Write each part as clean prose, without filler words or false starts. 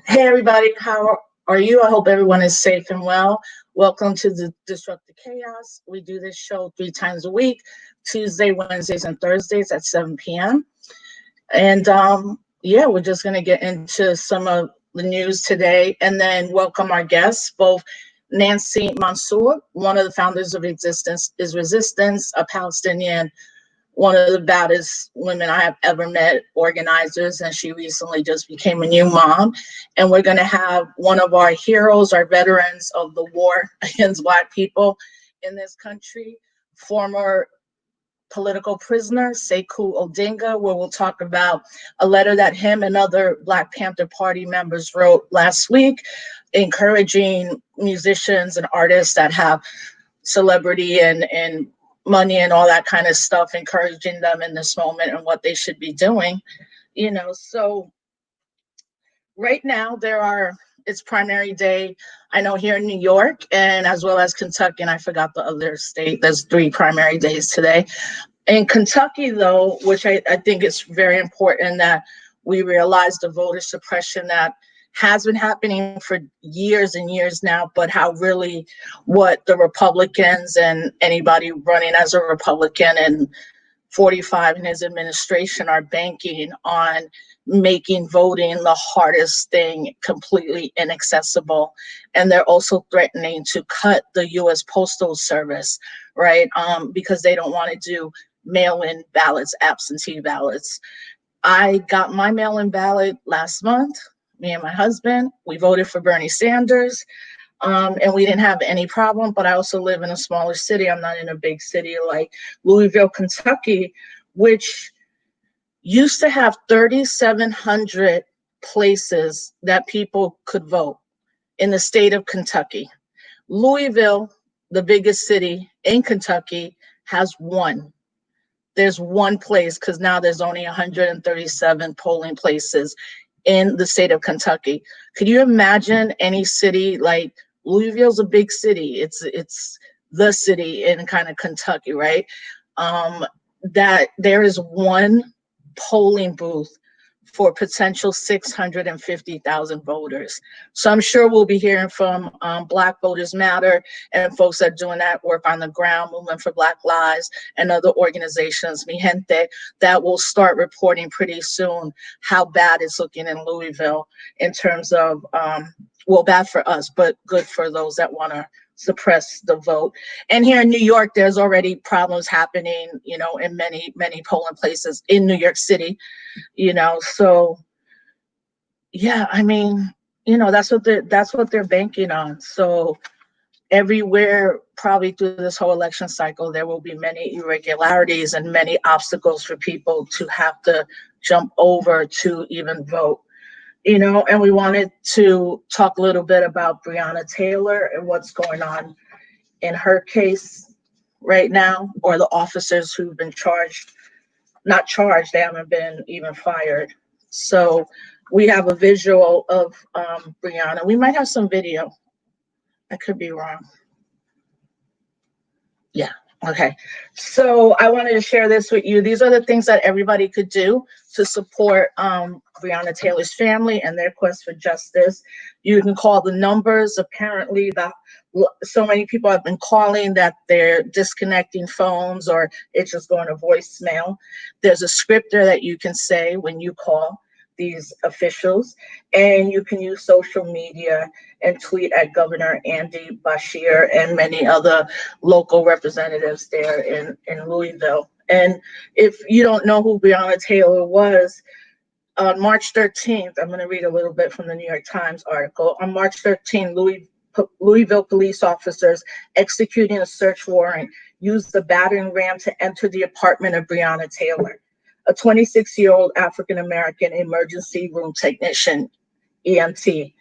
Hey everybody, how are you? I hope everyone is safe and well. Welcome to the Disruptor Chaos. We do this show 3 times a week, Tuesday, Wednesdays, and Thursdays at 7 p.m. And we're just going to get into some of the news today and then welcome our guests, both Nancy Mansour, one of the founders of Existence is Resistance, a Palestinian, one of the baddest women I have ever met, organizers, and she recently just became a new mom. And we're going to have one of our heroes, our veterans of the war against Black people in this country, former political prisoner, Sekou Odinga, where we'll talk about a letter that him and other Black Panther Party members wrote last week, encouraging musicians and artists that have celebrity and money and all that kind of stuff, encouraging them in this moment and what they should be doing. So right now it's primary day, I know, here in New York and as well as Kentucky, and I forgot the other state. There's 3 primary days today. In Kentucky, though, which I think it's very important that we realize the voter suppression that has been happening for years and years now, but how really what the Republicans and anybody running as a Republican and 45 in his administration are banking on making voting the hardest thing, completely inaccessible. And they're also threatening to cut the U.S. Postal Service, right? Because they don't want to do mail-in ballots, absentee ballots. I got my mail-in ballot last month. Me and my husband, we voted for Bernie Sanders, and we didn't have any problem. But I also live in a smaller city. I'm not in a big city like Louisville, Kentucky, which used to have 3,700 places that people could vote in the state of Kentucky. Louisville, the biggest city in Kentucky, has 1. There's 1 place because now there's only 137 polling places in the state of Kentucky. Could you imagine any city like Louisville's a big city? It's the city in kind of Kentucky, right? That there is 1 polling booth for potential 650,000 voters. So I'm sure we'll be hearing from Black Voters Matter and folks that are doing that work on the ground, Movement for Black Lives, and other organizations, Mi Gente, that will start reporting pretty soon how bad it's looking in Louisville in terms of, bad for us, but good for those that want to suppress the vote. And here in New York, there's already problems happening, in many, many polling places in New York City, so yeah, I mean, that's what they're banking on. So everywhere, probably through this whole election cycle, there will be many irregularities and many obstacles for people to have to jump over to even vote. And we wanted to talk a little bit about Breonna Taylor and what's going on in her case right now, or the officers who've been not charged, they haven't been even fired. So we have a visual of Breonna. We might have some video. I could be wrong. Yeah. Okay, so I wanted to share this with you. These are the things that everybody could do to support Breonna Taylor's family and their quest for justice. You can call the numbers. Apparently, so many people have been calling that they're disconnecting phones or it's just going to voicemail. There's a script there that you can say when you call these officials, and you can use social media and tweet at Governor Andy Bashir and many other local representatives there in Louisville. And if you don't know who Breonna Taylor was, on March 13th, I'm going to read a little bit from the New York Times article. On March 13th, Louisville police officers executing a search warrant used the battering ram to enter the apartment of Breonna Taylor, a 26-year-old African-American emergency room technician, EMT.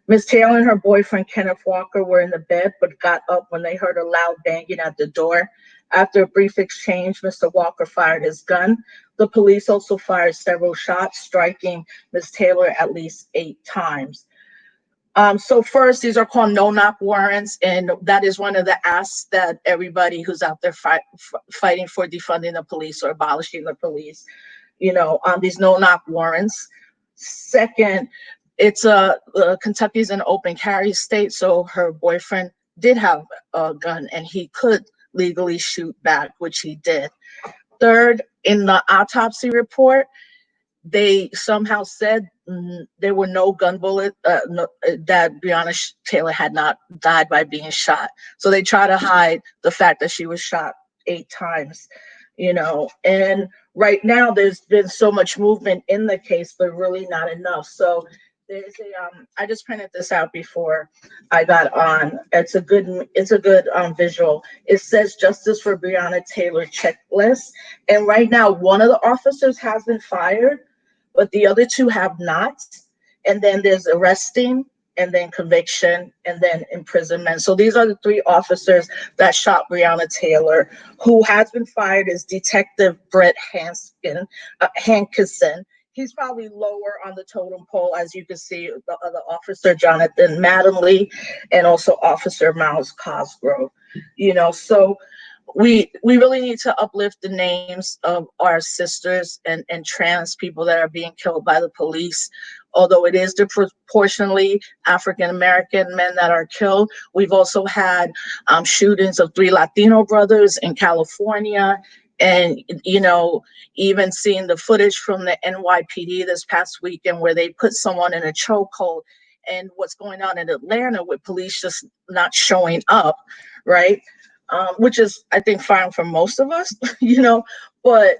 Ms. Taylor and her boyfriend, Kenneth Walker, were in the bed, but got up when they heard a loud banging at the door. After a brief exchange, Mr. Walker fired his gun. The police also fired several shots, striking Ms. Taylor at least 8 times. So first, these are called no-knock warrants, and that is one of the asks that everybody who's out there fighting for defunding the police or abolishing the police, these no-knock warrants. Second, it's Kentucky's an open carry state, so her boyfriend did have a gun, and he could legally shoot back, which he did. Third, in the autopsy report, they somehow said there were no gun bullets, that Breonna Taylor had not died by being shot. So they try to hide the fact that she was shot 8 times, and right now there's been so much movement in the case, but really not enough. So there's I just printed this out before I got on. It's a good visual. It says justice for Breonna Taylor checklist. And right now, one of the officers has been fired, but the other 2 have not. And then there's arresting, and then conviction, and then imprisonment. So these are the 3 officers that shot Breonna Taylor. Who has been fired is Detective Brett Hankinson. He's probably lower on the totem pole, as you can see, the other officer, Jonathan Mattingly, and also Officer Miles Cosgrove. So we really need to uplift the names of our sisters and trans people that are being killed by the police. Although it is disproportionately African-American men that are killed, we've also had shootings of 3 Latino brothers in California. And, even seeing the footage from the NYPD this past weekend where they put someone in a chokehold, and what's going on in Atlanta with police just not showing up, right? Which is, I think, fine for most of us, but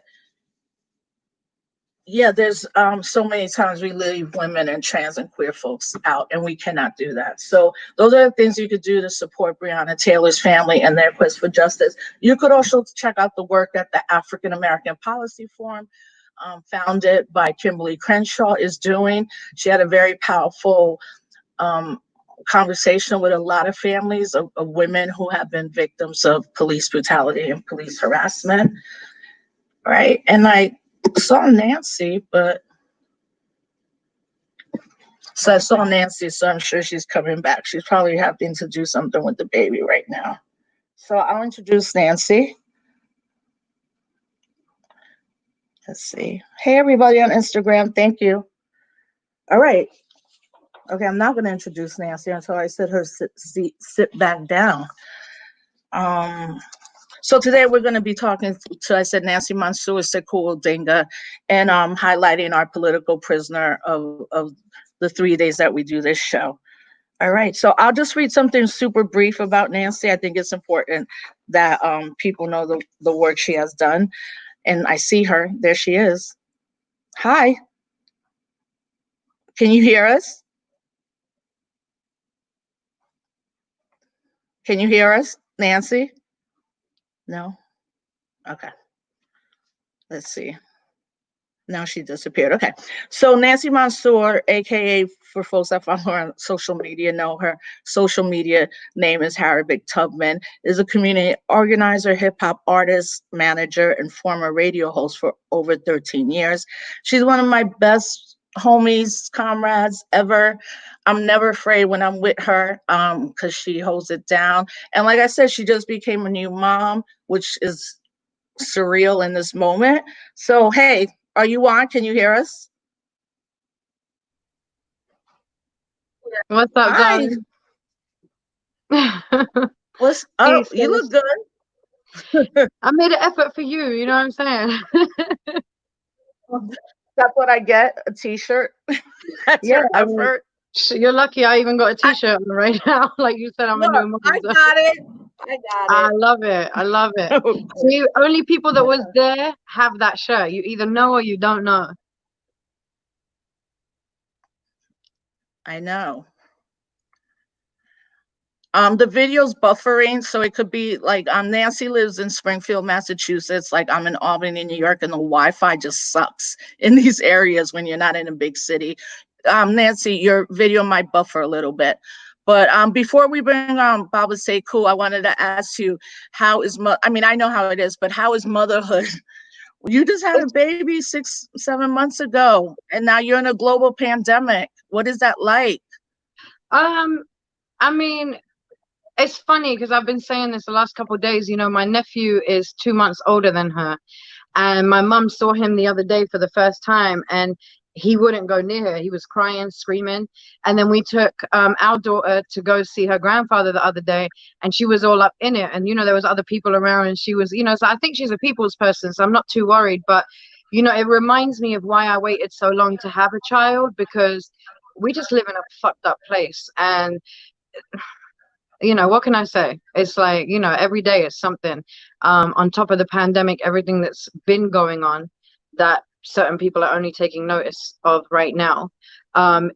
yeah, there's so many times we leave women and trans and queer folks out, and we cannot do that. So those are the things you could do to support Breonna Taylor's family and their quest for justice. You could also check out the work that the African American Policy Forum, founded by Kimberly Crenshaw, is doing. She had a very powerful conversation with a lot of families of women who have been victims of police brutality and police harassment, right? And I saw Nancy, so I saw Nancy, so I'm sure she's coming back. She's probably having to do something with the baby right now. So I'll introduce Nancy. Let's see. Hey, everybody on Instagram. Thank you. All right. Okay, I'm not going to introduce Nancy until I sit sit back down. So today we're going to be talking to, I said, Nancy Mansour, Sekou, Odinga, and highlighting our political prisoner of the 3 days that we do this show. All right, so I'll just read something super brief about Nancy. I think it's important that people know the work she has done. And I see her. There she is. Hi. Can you hear us? Can you hear us, Nancy? No? Okay. Let's see. Now she disappeared. Okay. So Nancy Mansour, aka for folks that follow her on social media, know her social media name is Harrabic Tubman, is a community organizer, hip hop artist, manager, and former radio host for over 13 years. She's one of my best homies, comrades ever. I'm never afraid when I'm with her because she holds it down. And like I said, she just became a new mom, which is surreal in this moment. So, hey, are you on? Can you hear us? What's up, Hi. darling? You look good. I made an effort for you, you know what I'm saying? That's what I get, a t-shirt. That's your effort. You're lucky I even got a t-shirt on right now. Like you said, I'm a new mom. I got it. I love it. I love it. See, only people that was there have that shirt. You either know or you don't know. I know. The video's buffering, so it could be like Nancy lives in Springfield, Massachusetts. Like I'm in Albany, New York, and the Wi-Fi just sucks in these areas when you're not in a big city. Nancy, your video might buffer a little bit. But before we bring on Baba Sekou, I wanted to ask you, I know how it is, but how is motherhood? You just had a baby 6-7 months ago, and now you're in a global pandemic. What is that like? I mean, it's funny because I've been saying this the last couple of days. You know, my nephew is 2 months older than her, and my mum saw him the other day for the first time, and he wouldn't go near her. He was crying, screaming. And then we took our daughter to go see her grandfather the other day, and she was all up in it. And, you know, there was other people around, and she was, you know, so I think she's a people's person, so I'm not too worried. But, you know, it reminds me of why I waited so long to have a child, because we just live in a fucked up place. And you know, what can I say? It's like, you know, every day is something. On top of the pandemic, everything that's been going on that certain people are only taking notice of right now.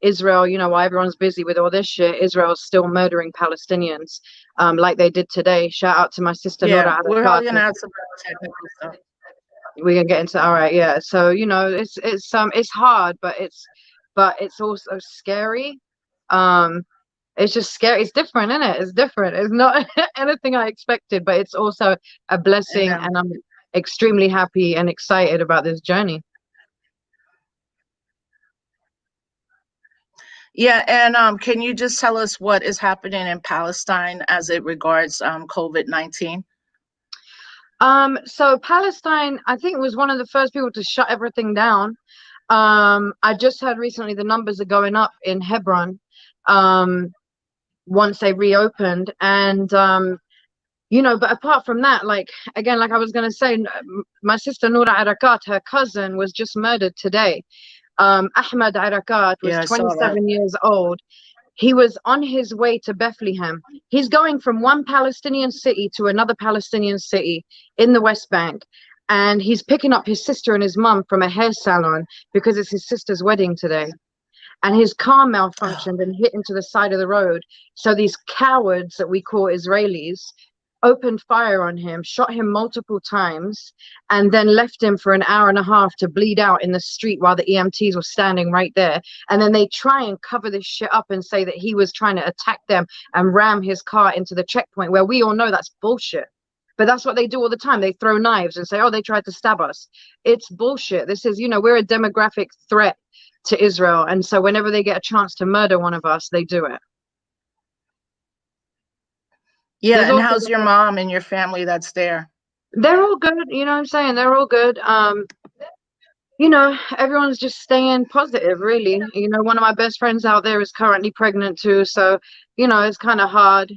Israel, you know, while everyone's busy with all this shit, Israel's still murdering Palestinians, like they did today. Shout out to my sister Nora. We're all gonna have some technical stuff. We can get into all right, yeah. So, you know, it's hard, but it's also scary. It's just scary. It's different, isn't it? It's different. It's not anything I expected, but it's also a blessing, and I'm extremely happy and excited about this journey. Yeah, and can you just tell us what is happening in Palestine as it regards COVID-19? So Palestine, I think, was one of the first people to shut everything down. I just heard recently the numbers are going up in Hebron. Once they reopened, and you know, but apart from that, like, again, like I was gonna say, my sister Noura Arakat, her cousin, was just murdered today. Ahmed Arakat was 27 years old. He was on his way to Bethlehem. He's going from one Palestinian city to another Palestinian city in the West Bank, and he's picking up his sister and his mum from a hair salon because it's his sister's wedding today. And his car malfunctioned and hit into the side of the road. So these cowards that we call Israelis opened fire on him, shot him multiple times, and then left him for an hour and a half to bleed out in the street while the EMTs were standing right there. And then they try and cover this shit up and say that he was trying to attack them and ram his car into the checkpoint, where we all know that's bullshit. But that's what they do all the time. They throw knives and say, oh, they tried to stab us. It's bullshit. This is, you know, we're a demographic threat to Israel, and so whenever they get a chance to murder one of us, they do it. Yeah, and how's your mom and your family that's there? They're all good, you know what I'm saying? They're all good. You know, everyone's just staying positive, really. You know, one of my best friends out there is currently pregnant too, so, you know, it's kind of hard,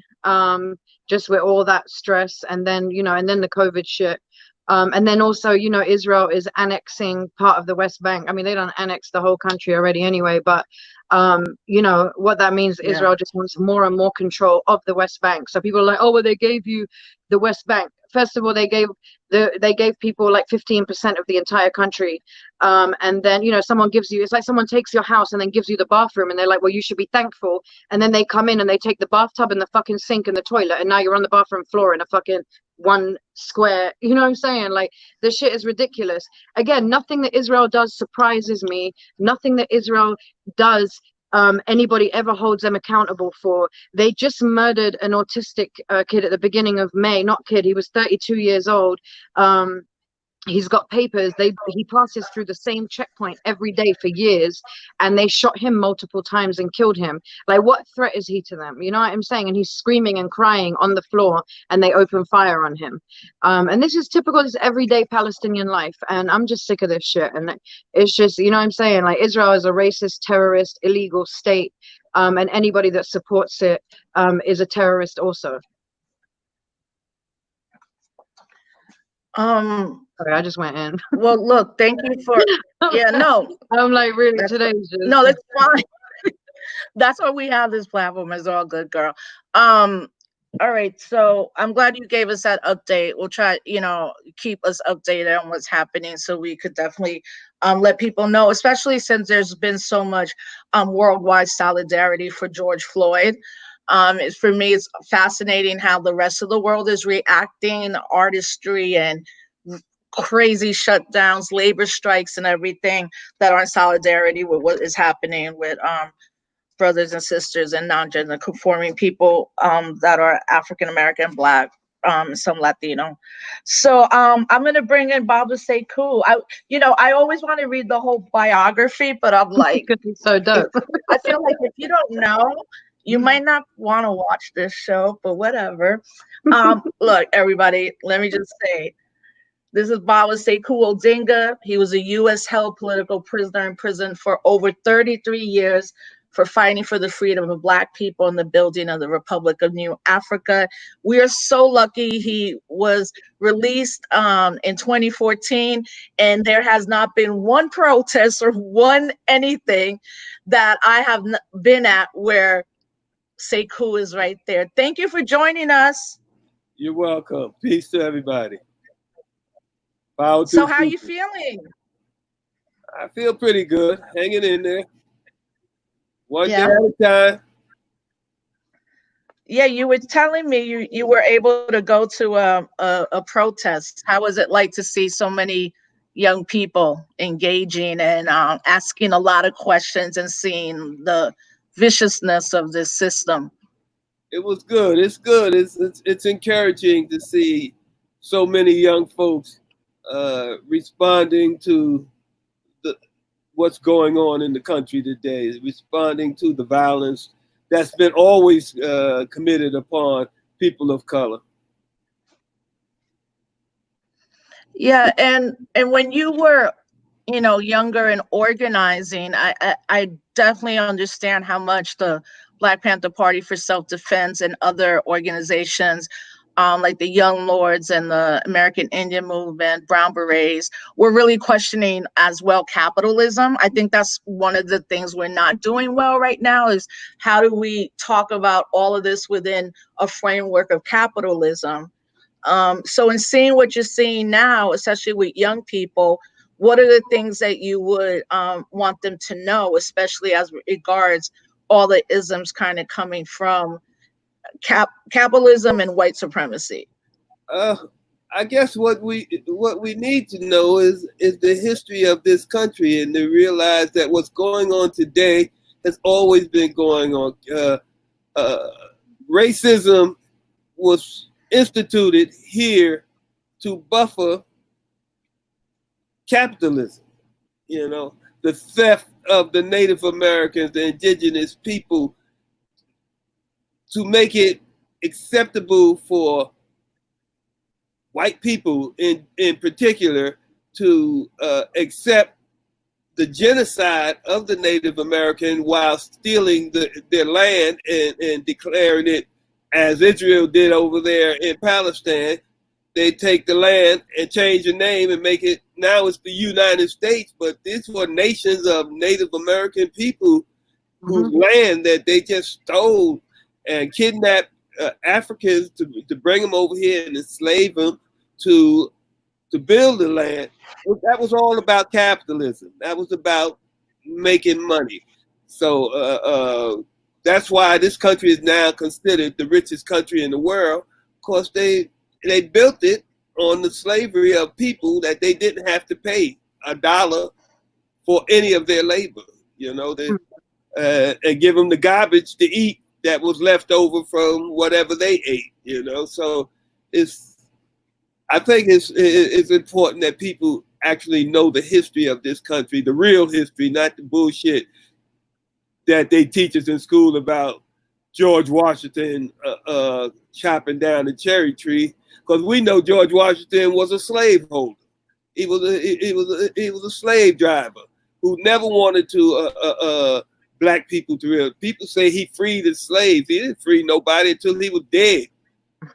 just with all that stress, and then, you know, and then the COVID shit. And then also, you know, Israel is annexing part of the West Bank. I mean, they don't annex the whole country already anyway, but, you know, what that means, Israel just wants more and more control of the West Bank. So people are like, oh, well, they gave you the West Bank. First of all, they gave people like 15% of the entire country. And then, you know, someone gives you, it's like someone takes your house and then gives you the bathroom, and they're like, well, you should be thankful. And then they come in and they take the bathtub and the fucking sink and the toilet, and now you're on the bathroom floor in a fucking one square, you know what I'm saying? Like, this shit is ridiculous. Again, nothing that Israel does surprises me. Nothing that Israel does anybody ever holds them accountable for. They just murdered an autistic kid at the beginning of May. Not kid, he was 32 years old. He's got papers. He passes through the same checkpoint every day for years, and they shot him multiple times and killed him. Like, what threat is he to them? You know what I'm saying? And he's screaming and crying on the floor, and they open fire on him. And this is typical, this everyday Palestinian life. And I'm just sick of this shit. And it's just, you know what I'm saying? Like, Israel is a racist, terrorist, illegal state, and anybody that supports it is a terrorist also. Sorry, I just went in. Well, look, thank you for, no. I'm like, really, today's just... No, that's fine. That's why we have this platform. It's all good, girl. All right, so I'm glad you gave us that update. We'll try, you know, keep us updated on what's happening, so we could definitely let people know, especially since there's been so much worldwide solidarity for George Floyd. For me, it's fascinating how the rest of the world is reacting, the artistry and crazy shutdowns, labor strikes, and everything that are in solidarity with what is happening with brothers and sisters and non-gender conforming people that are African American, Black, some Latino. So I'm gonna bring in Baba Sekou. I always want to read the whole biography, but I'm like, it's so dope. I feel like if you don't know, You might not want to watch this show, but whatever. Look, everybody, let me just say, this is Baba Sekou Odinga. He was a U.S. held political prisoner in prison for over 33 years for fighting for the freedom of Black people and the building of the Republic of New Africa. We are so lucky he was released in 2014, and there has not been one protest or one anything that I have been at where Sekou is right there. Thank you for joining us. You're welcome. Peace to everybody. So how are you feeling? I feel pretty good. Hanging in there. One day at a time. Yeah, you were telling me you were able to go to a protest. How was it like to see so many young people engaging and asking a lot of questions and seeing the viciousness of this system? It was good. It's good. It's encouraging to see so many young folks responding to what's going on in the country today, responding to the violence that's been always committed upon people of color. Yeah, and when you were, younger and organizing, I definitely understand how much the Black Panther Party for Self-Defense and other organizations like the Young Lords and the American Indian Movement, Brown Berets, were really questioning as well capitalism. I think that's one of the things we're not doing well right now is how do we talk about all of this within a framework of capitalism? So in seeing what you're seeing now, especially with young people, what are the things that you would want them to know, especially as regards all the isms kind of coming from capitalism and white supremacy? I guess what we need to know is the history of this country and to realize that what's going on today has always been going on. Racism was instituted here to buffer capitalism. The theft of the Native Americans, the indigenous people, to make it acceptable for white people in particular to accept the genocide of the Native American while stealing their land and declaring it, as Israel did over there in Palestine. They take the land and change the name and make it, now it's the United States, but these were nations of Native American people whose land that they just stole and kidnapped Africans to bring them over here and enslave them to build the land. That was all about capitalism. That was about making money. So that's why this country is now considered the richest country in the world, because they built it on the slavery of people that they didn't have to pay $1 for any of their labor, and give them the garbage to eat that was left over from whatever they ate, So I think it's important that people actually know the history of this country, the real history, not the bullshit that they teach us in school about George Washington chopping down the cherry tree, because we know George Washington was a slaveholder. He was a slave driver who never wanted to Black people to real. People say he freed his slaves. He didn't free nobody until he was dead,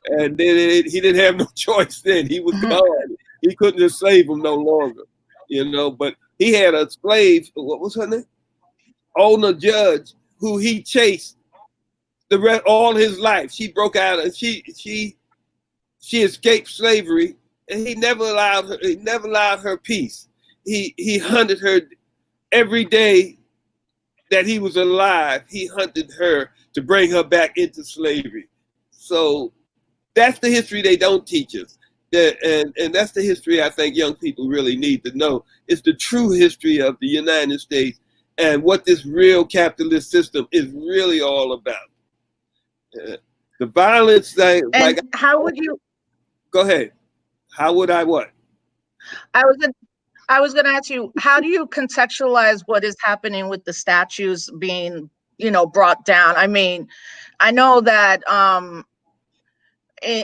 and then he didn't have no choice. Then he was gone. He couldn't enslave them no longer, But he had a slave. What was her name? Ona Judge, who he chased all his life. She broke out and she escaped slavery, and he never allowed her peace. He hunted her every day that he was alive. He hunted her to bring her back into slavery. So that's the history they don't teach us. And that's the history I think young people really need to know. It's the true history of the United States and what this real capitalist system is really all about. The violence that. And how would you? Go ahead. How would I what? I was going to ask you, how do you contextualize what is happening with the statues being brought down. I mean, I know that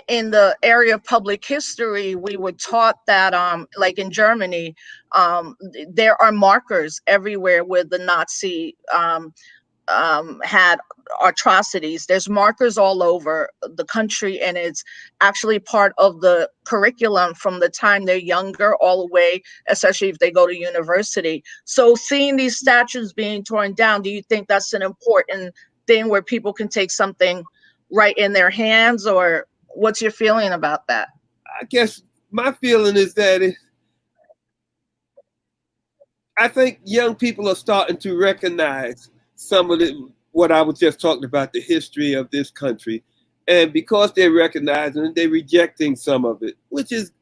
in the area of public history, we were taught that like in Germany, there are markers everywhere where the Nazi had atrocities. There's markers all over the country, and it's actually part of the curriculum from the time they're younger all the way, especially if they go to university. So seeing these statues being torn down, do you think that's an important thing where people can take something right in their hands, or what's your feeling about that? I guess my feeling is that I think young people are starting to recognize some of what I was just talking about, the history of this country. And because they're recognizing it, they're rejecting some of it, which is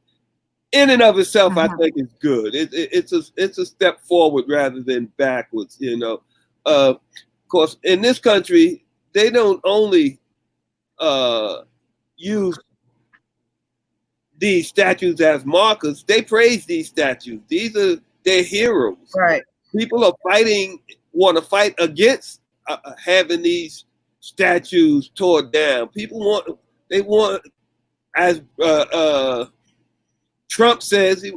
in and of itself, I think is good. It's a step forward rather than backwards, Of course, in this country, they don't only use these statues as markers, they praise these statues. These are their heroes. Right. People are want to fight against having these statues torn down. People want, as Trump says,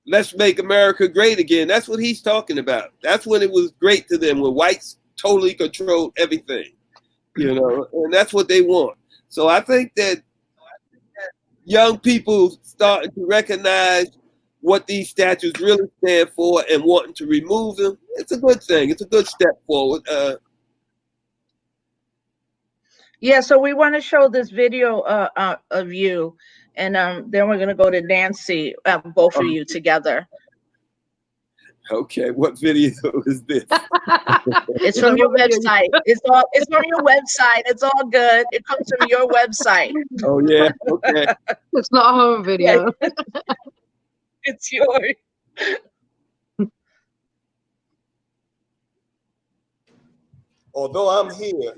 let's make America great again. That's what he's talking about. That's when it was great to them, when whites totally controlled everything, and that's what they want. So I think that young people starting to recognize what these statues really stand for and wanting to remove them, it's a good thing. It's a good step forward. Yeah, so we want to show this video of you, and then we're going to go to Nancy, both of you together. Okay, what video is this? It's from your website. It's from your website. It's all good. It comes from your website. Oh yeah, okay. It's not a home video. Yeah. It's yours. Although I'm here,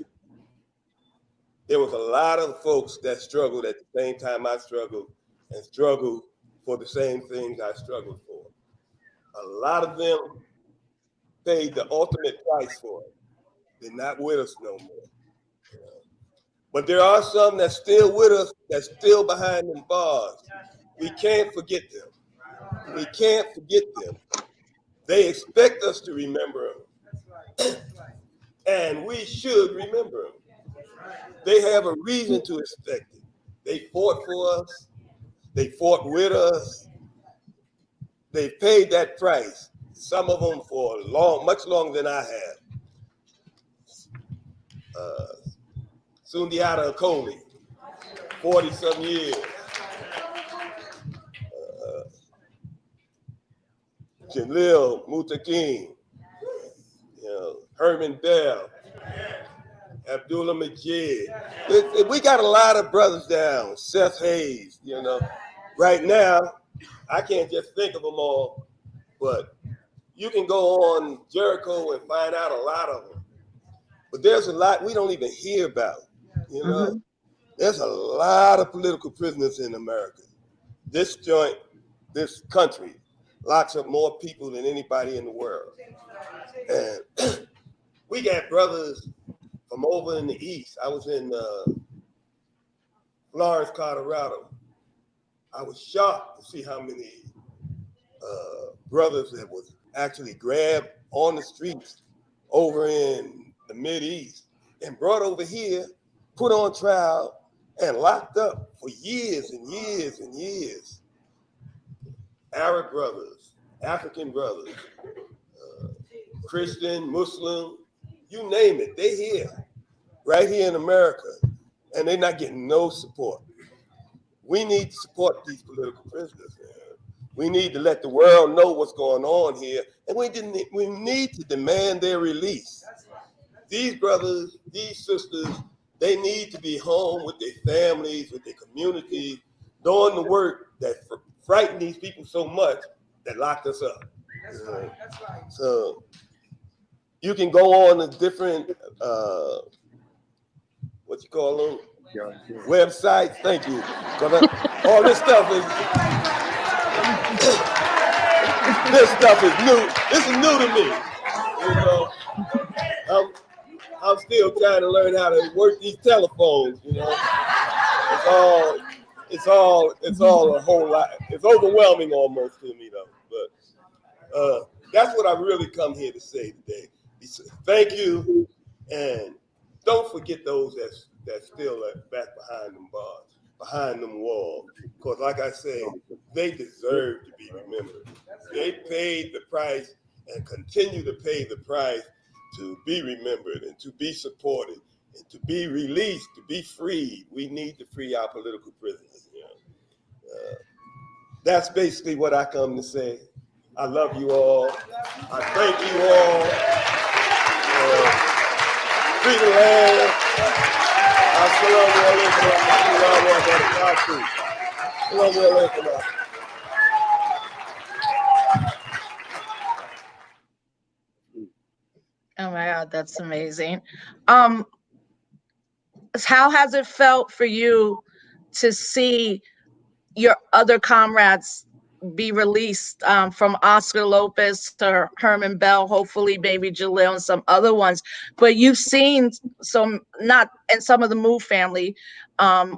there was a lot of folks that struggled at the same time I struggled, and struggled for the same things I struggled for. A lot of them paid the ultimate price for it. They're not with us no more. But there are some that's still with us, that's still behind them bars. We can't forget them. We can't forget them. They expect us to remember them. And we should remember them. They have a reason to expect it. They fought for us. They fought with us. They paid that price. Some of them for much longer than I have. Sundiata Acoli, 40-some years. Jalil Mutakin, Herman Bell, Abdullah Majid. We got a lot of brothers down. Seth Hayes, Right now, I can't just think of them all, but you can go on Jericho and find out a lot of them. But there's a lot we don't even hear about. There's a lot of political prisoners in America. This country locks up more people than anybody in the world. And we got brothers from over in the East. I was in Florence, Colorado. I was shocked to see how many brothers that was actually grabbed on the streets over in the Mideast and brought over here, put on trial, and locked up for years and years and years. Arab brothers, African brothers, Christian, Muslim, you name it, they here, right here in America, and they're not getting no support. We need to support these political prisoners. We need to let the world know what's going on here, and we need to demand their release. These brothers, these sisters, they need to be home with their families, with their communities, doing the work that frightened these people so much that locked us up. That's right. So you can go on a different, what you call them? Websites. Thank you. All this stuff is new. This is new to me. I'm still trying to learn how to work these telephones, you know. It's all a whole lot. It's overwhelming almost to me though. But that's what I really come here to say today. Thank you, and don't forget those that still are back behind them bars, behind them walls. Because like I say, they deserve to be remembered. They paid the price and continue to pay the price to be remembered and to be supported and to be released, to be freed. We need to free our political prisoners. You know? That's basically what I come to say. I love you all. I thank you all. Free the land. Oh my God, that's amazing. How has it felt for you to see your other comrades be released, from Oscar Lopez to Herman Bell, hopefully maybe Jalil and some other ones, but you've seen some, not, and some of the Move family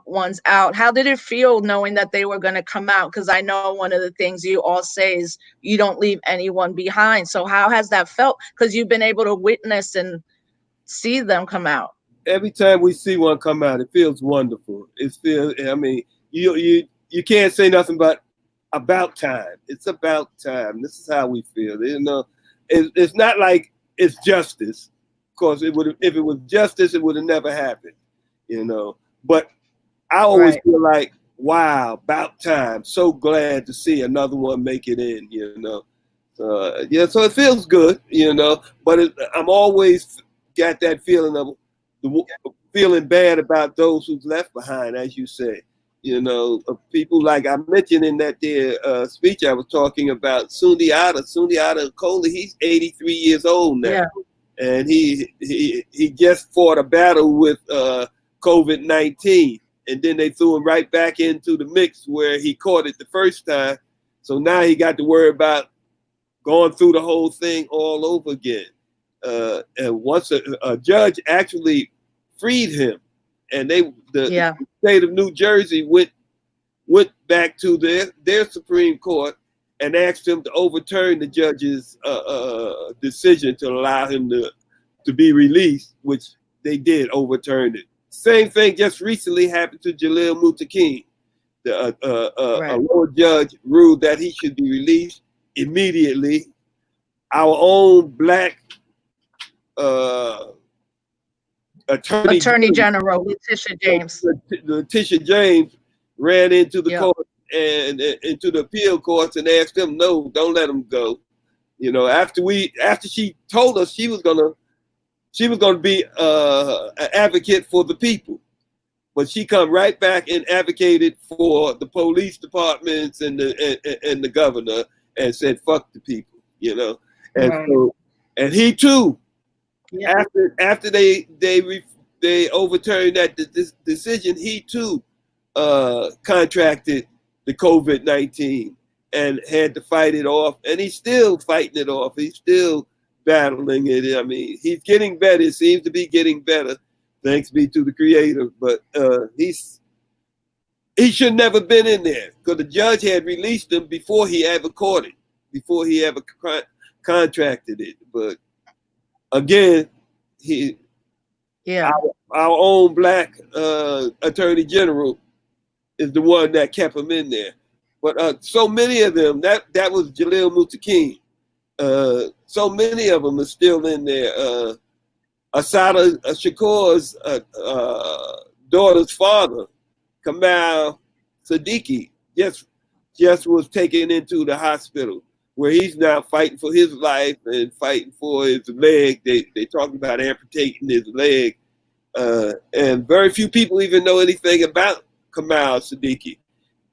ones out. How did it feel knowing that they were going to come out? Because I know one of the things you all say is you don't leave anyone behind. So how has that felt? Because you've been able to witness and see them come out. Every time we see one come out, it feels wonderful. It feels, I mean, you can't say nothing but about time. It's about time. This is how we feel. You know, it's not like it's justice, because if it was justice, it would have never happened. You know, but I always feel like, wow, about time. So glad to see another one make it in. You know, yeah. So it feels good. You know, but I'm always got that feeling of feeling bad about those who's left behind, as you say. You know, people like I mentioned in that there speech I was talking about, Sundiata Kohli. He's 83 years old now, and he just fought a battle with COVID-19, and then they threw him right back into the mix where he caught it the first time. So now he got to worry about going through the whole thing all over again. And once a judge actually freed him, and the state of New Jersey went back to their Supreme Court and asked him to overturn the judge's decision to allow him to be released, which they did, overturn it. Same thing just recently happened to Jalil Muttaqin. A lower judge ruled that he should be released immediately. Our own black Attorney General Letitia James. Letitia James ran into the court and into the appeal courts and asked them, no, don't let him go. You know, after she told us she was gonna be an advocate for the people, but she come right back and advocated for the police departments and the governor and said fuck the people. You know, and so, and he too. Yeah. After they overturned that decision, he too contracted the COVID-19 and had to fight it off, and he's still fighting it off. He's still battling it. I mean, he's getting better. It seems to be getting better, thanks be to the Creator. But he should never been in there, because the judge had released him before he ever caught it, before he ever contracted it. But again, our own black attorney general is the one that kept him in there. But so many of them, that was Jalil Muttaqin. So many of them are still in there. Asada Shakur's daughter's father, Kamal Siddiqui, just was taken into the hospital, where he's now fighting for his life and fighting for his leg. They talking about amputating his leg. And very few people even know anything about Kamal Siddiqui.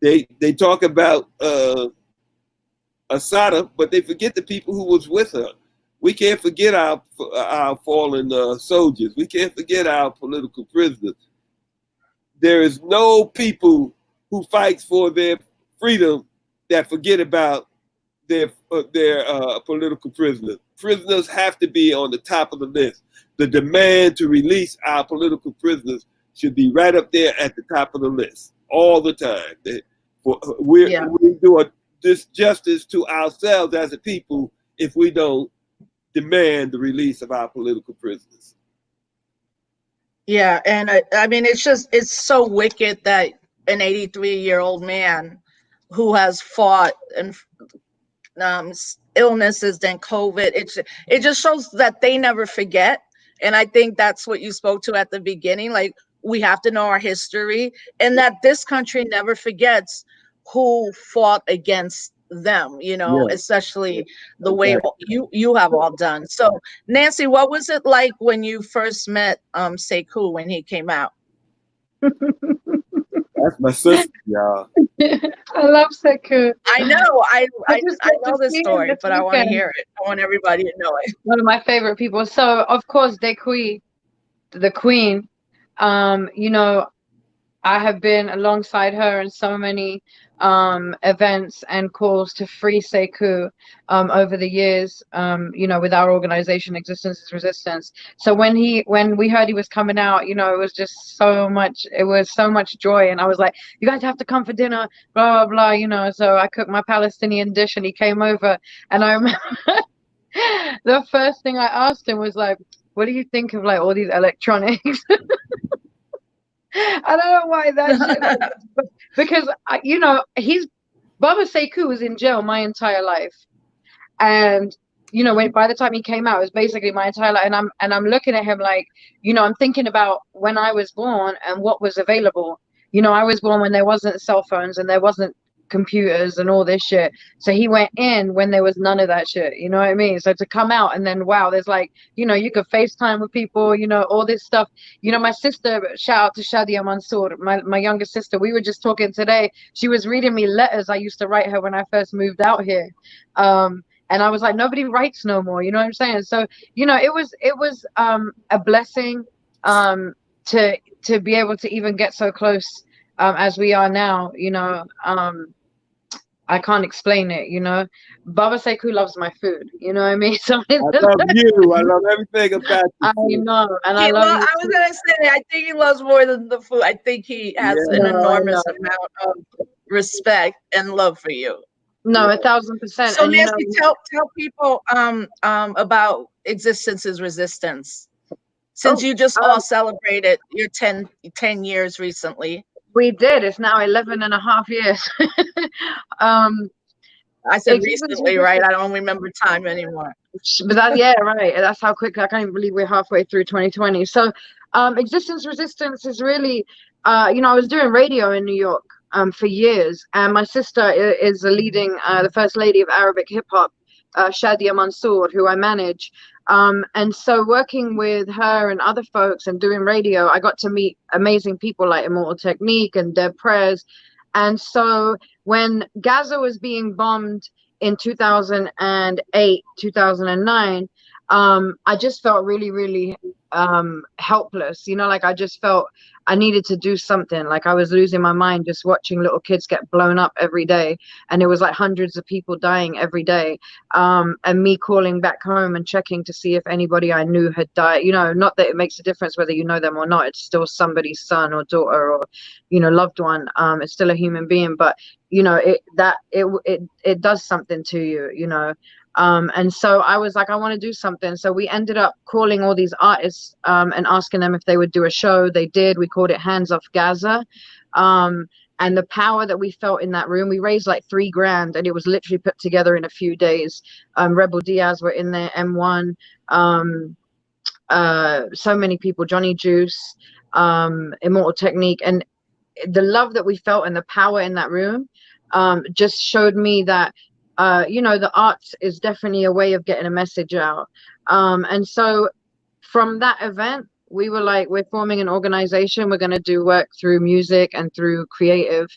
They talk about Asada, but they forget the people who was with her. We can't forget our fallen soldiers. We can't forget our political prisoners. There is no people who fights for their freedom that forget about political prisoners. Prisoners have to be on the top of the list. The demand to release our political prisoners should be right up there at the top of the list all the time. We do this justice to ourselves as a people if we don't demand the release of our political prisoners. Yeah, and I mean, it's so wicked that an 83-year-old man who has fought and illnesses than COVID, it just shows that they never forget. And I think that's what you spoke to at the beginning. Like, we have to know our history, and that this country never forgets who fought against them, especially the way you have all done. So, Nancy, what was it like when you first met Sekou when he came out? That's my sister, y'all. I love Sekou. I know. I know this story, this but I want to hear it. I want everybody to know it. One of my favorite people. So, of course, the queen. I have been alongside her in so many events and calls to free Sekou over the years, with our organization, Existence is Resistance. So when we heard he was coming out, it was just so much joy. And I was like, you guys have to come for dinner, blah, blah, blah, so I cooked my Palestinian dish and he came over. And I remember the first thing I asked him was like, what do you think of like all these electronics? I don't know why that shit, because Baba Sekou was in jail my entire life, and by the time he came out, it was basically my entire life, and I'm looking at him like, I'm thinking about when I was born and what was available. I was born when there wasn't cell phones and there wasn't computers and all this shit. So he went in when there was none of that shit. You know what I mean? So to come out and then, wow, there's like, you could FaceTime with people, all this stuff. My sister, shout out to Shadia Mansour, my younger sister. We were just talking today. She was reading me letters I used to write her when I first moved out here. And I was like, nobody writes no more. You know what I'm saying? So, it was a blessing to be able to even get so close as we are now. I can't explain it, Baba Sekou loves my food, you know what I mean? So I love you. I love everything about you. I know, and I love you. I was gonna say, I think he loves more than the food. I think he has an enormous amount of respect and love for you. No, 1,000%. So Nancy, tell people about Existence is Resistance. Since you just all celebrated your 10 years recently. We did. It's now 11 and a half years. I said recently, right? I don't remember time anymore. But right. That's how quick. I can't even believe we're halfway through 2020. So Existence Resistance is really, I was doing radio in New York for years. And my sister is the first lady of Arabic hip hop, Shadia Mansour, who I manage. And so working with her and other folks and doing radio, I got to meet amazing people like Immortal Technique and Deb Prez. And so when Gaza was being bombed in 2008, 2009, I just felt really, really helpless. Like I just felt I needed to do something. Like I was losing my mind just watching little kids get blown up every day. And it was like hundreds of people dying every day. And me calling back home and checking to see if anybody I knew had died. Not that it makes a difference whether you know them or not. It's still somebody's son or daughter or, loved one. It's still a human being. But, it does something to you, and so I was like, I want to do something. So we ended up calling all these artists and asking them if they would do a show. They did. We called it Hands Off Gaza. And the power that we felt in that room, we raised like $3,000 and it was literally put together in a few days. Rebel Diaz were in there, M1, so many people, Johnny Juice, Immortal Technique. And the love that we felt and the power in that room just showed me that the arts is definitely a way of getting a message out. And so from that event, we were like, we're forming an organization. We're going to do work through music and through creative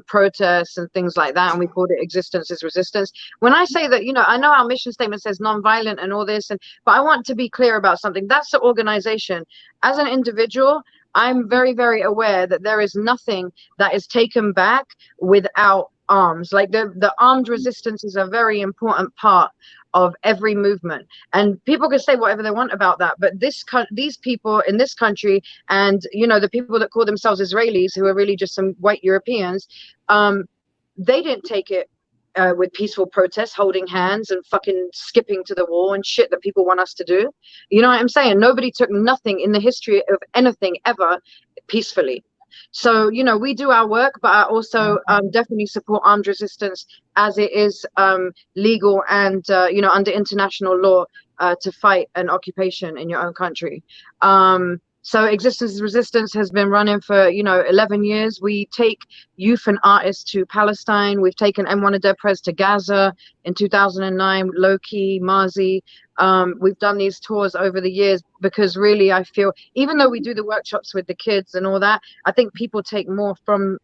protests and things like that. And we called it Existence is Resistance. When I say that, I know our mission statement says nonviolent and all this, but I want to be clear about something. That's the organization. As an individual, I'm very, very aware that there is nothing that is taken back without arms. Like the armed resistance is a very important part of every movement, and people can say whatever they want about that, but these people in this country, and you know, the people that call themselves Israelis, who are really just some white Europeans, they didn't take it with peaceful protests, holding hands and fucking skipping to the wall and shit that people want us to do. You know what I'm saying? Nobody took nothing in the history of anything ever peacefully. So, you know, we do our work, but I also definitely support armed resistance as it is legal and, you know, under international law to fight an occupation in your own country. So Existence is Resistance has been running for, you know, 11 years. We take youth and artists to Palestine. We've taken M1 Adepres to Gaza in 2009, Loki, Marzi. We've done these tours over the years because really I feel, even though we do the workshops with the kids and all that, I think people take more from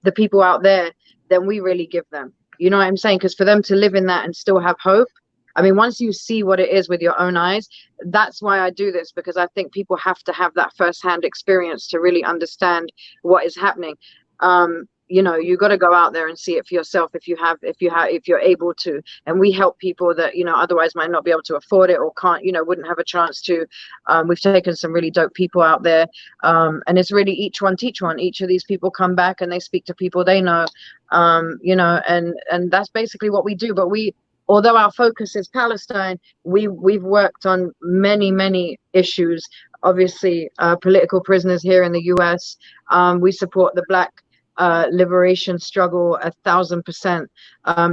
the people out there than we really give them. You know what I'm saying? Because for them to live in that and still have hope, I mean, once you see what it is with your own eyes, that's why I do this, because I think people have to have that firsthand experience to really understand what is happening. You know, you got to go out there and see it for yourself if you're able to. And we help people that, you know, otherwise might not be able to afford it or can't, you know, wouldn't have a chance to. We've taken some really dope people out there. And it's really each one teach one. Each of these people come back and they speak to people they know, you know, and that's basically what we do. But although our focus is Palestine, we've worked on many issues. Obviously, political prisoners here in the US. We support the Black liberation struggle 1000%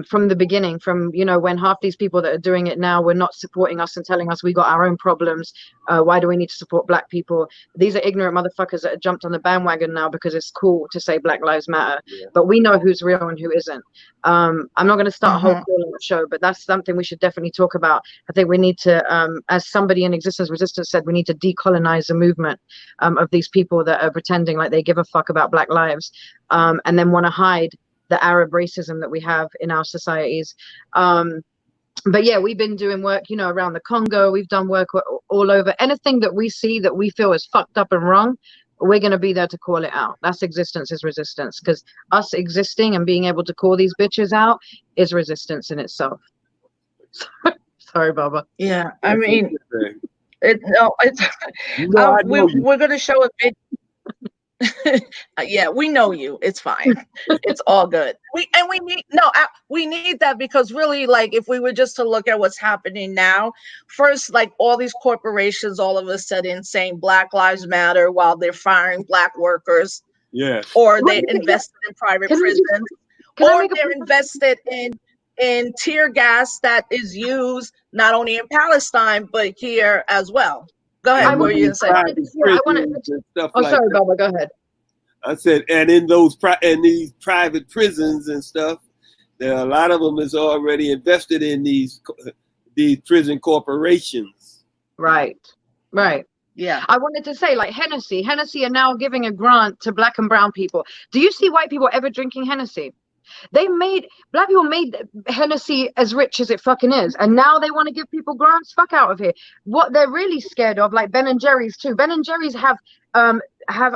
from the beginning, from, you know, when half these people that are doing it now were not supporting us and telling us we got our own problems. Why do we need to support Black people? These are ignorant motherfuckers that have jumped on the bandwagon now because it's cool to say Black Lives Matter. Yeah. But we know who's real and who isn't. I'm not going to start a whole call on the show, but that's something we should definitely talk about. I think we need to, as somebody in Existence Resistance said, we need to decolonize the movement of these people that are pretending like they give a fuck about Black lives, and then want to hide the Arab racism that we have in our societies. But yeah, we've been doing work, you know, around the Congo. We've done work all over. Anything that we see that we feel is fucked up and wrong, we're going to be there to call it out. That's Existence is Resistance, because us existing and being able to call these bitches out is resistance in itself. Sorry, Baba. Yeah, I mean, we're going to show a bit. Yeah, we know you. It's fine. It's all good. We need that, because really, like, if we were just to look at what's happening now, first, like, all these corporations all of a sudden saying Black Lives Matter while they're firing Black workers. Yeah. Or they invested in private prisons, or they're invested in tear gas that is used not only in Palestine but here as well. Go ahead. What were you going to say? Sorry, Baba. Go ahead. I said, and in these private prisons and stuff, there are a lot of them is already invested in these prison corporations. Right. Yeah. I wanted to say, like, Hennessy are now giving a grant to Black and brown people. Do you see white people ever drinking Hennessy? Black people made Hennessy as rich as it fucking is, and now they want to give people grants. Fuck out of here. What they're really scared of, like Ben and Jerry's too. Ben and Jerry's have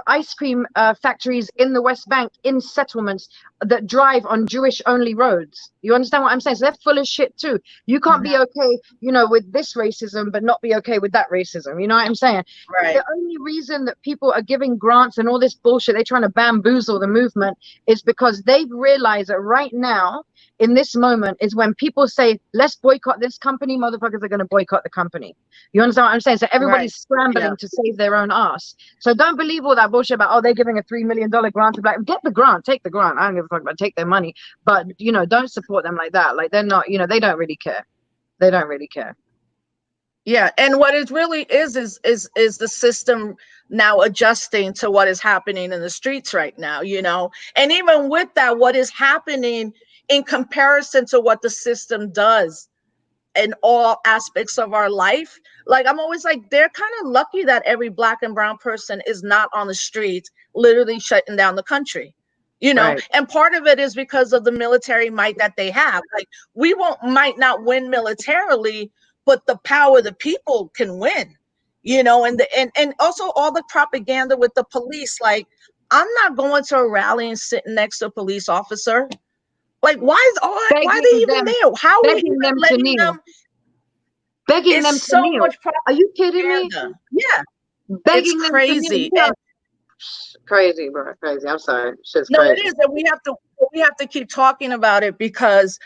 ice cream factories in the West Bank, in settlements that drive on Jewish only roads. You understand what I'm saying? So they're full of shit too. You can't be okay, you know, with this racism but not be okay with that racism. You know what I'm saying? Right. The only reason that people are giving grants and all this bullshit, they're trying to bamboozle the movement, is because they've realized that right now, in this moment, is when people say, let's boycott this company, motherfuckers are going to boycott the company. You understand what I'm saying? So everybody's scrambling to save their own ass. So don't believe all that bullshit about, oh, they're giving a $3 million grant to Black. Get the grant, take the grant. I don't give a fuck about, take their money. But, you know, don't support them like that. Like, they're not, you know, they don't really care. They don't really care. Yeah, and what it really is the system now adjusting to what is happening in the streets right now, you know. And even with that, what is happening in comparison to what the system does in all aspects of our life, like, I'm always like, they're kind of lucky that every Black and brown person is not on the streets literally shutting down the country, you know. Right. And part of it is because of the military might that they have. Like, we might not win militarily, but the power of the people can win, you know. And also all the propaganda with the police. Like, I'm not going to a rally and sitting next to a police officer. Like, why are they even there? How are we begging even them to letting kneel. them? Begging It's them to so kneel. much Are you kidding me? propaganda. Yeah, it's Begging them to crazy. kneel. And Crazy, bro. Crazy. I'm sorry. Shit's no, it crazy. is, and we have to keep talking about it because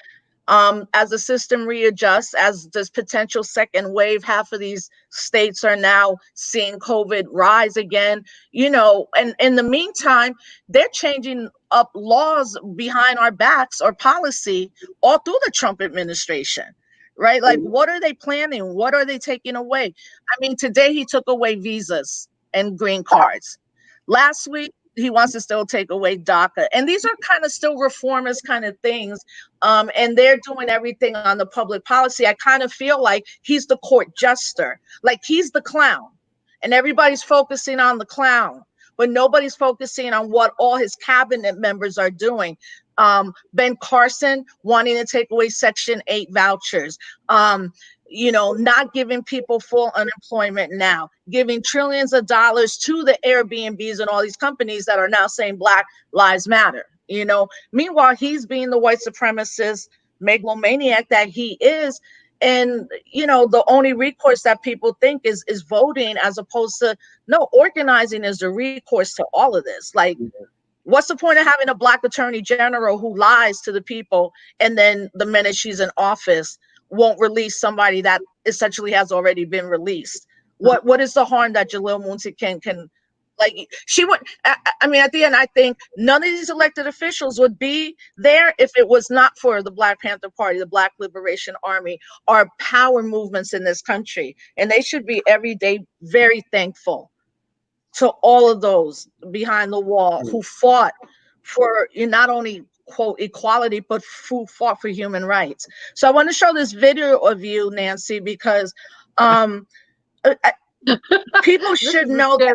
as the system readjusts, as this potential second wave, half of these states are now seeing COVID rise again, and in the meantime, they're changing up laws behind our backs or policy all through the Trump administration, right? Like, what are they planning? What are they taking away? I mean, today he took away visas and green cards. Last week, he wants to still take away DACA. And these are kind of still reformist kind of things. And they're doing everything on the public policy. I kind of feel like he's the court jester, like he's the clown. And everybody's focusing on the clown, but nobody's focusing on what all his cabinet members are doing. Ben Carson wanting to take away Section 8 vouchers. Not giving people full unemployment now, giving trillions of dollars to the Airbnbs and all these companies that are now saying Black Lives Matter. Meanwhile, he's being the white supremacist megalomaniac that he is. And, the only recourse that people think is voting, as opposed to, no, organizing is the recourse to all of this. Like, what's the point of having a Black attorney general who lies to the people, and then the minute she's in office won't release somebody that essentially has already been released? What is the harm that Jalil Moonty can like? She would, I mean, at the end, I think none of these elected officials would be there if it was not for the Black Panther Party, the Black Liberation Army, our power movements in this country. And they should be every day very thankful to all of those behind the wall who fought for not only quote equality, but who fought for human rights. So I want to show this video of you, Nancy, because people should know that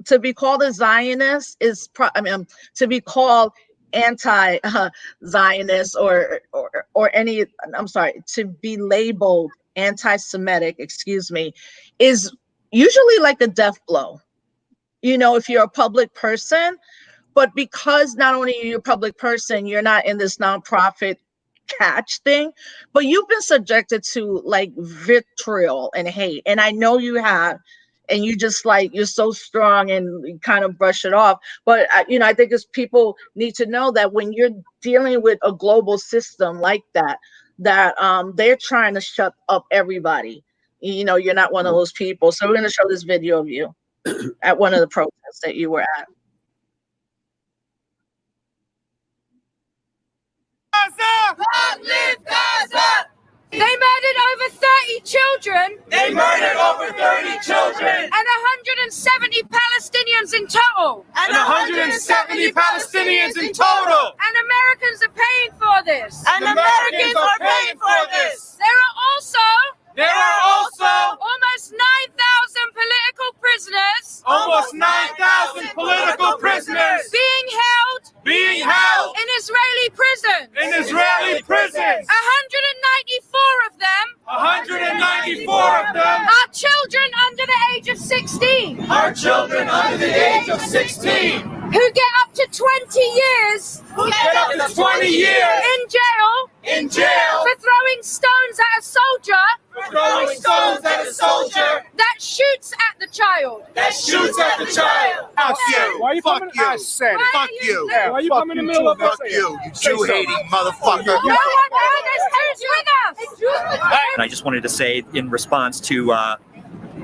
to be called a Zionist is to be called anti-Zionist or any, I'm sorry, to be labeled anti-Semitic, excuse me, is usually like a death blow, if you're a public person. But because not only are you a public person, you're not in this nonprofit catch thing, but you've been subjected to like vitriol and hate. And I know you have, and you just like, you're so strong and you kind of brush it off. But, I think it's people need to know that when you're dealing with a global system like that they're trying to shut up everybody. You're not one of those people. So we're going to show this video of you at one of the protests that you were at. Long live Gaza! They murdered over 30 children. They murdered over 30 children. And 170 Palestinians in total. And 170 Palestinians in total. And Americans are paying for this. And Americans are paying for this. There are also almost 9,000 political prisoners. Almost 9,000 political prisoners Being held in Israeli prisons. In Israeli prisons. 194 of them are children under the age of 16. Are children under the age of 16. Who get up to 20 years. Who get up to 20 years. In jail. For throwing stones at a soldier. That shoots at the child. Fuck you. Why are you Fuck coming? you. I said it. Fuck you. Why are you coming in the middle of it? Fuck you. You Jew-hating motherfucker. No one there's Jews with us. And I just wanted to say, in response to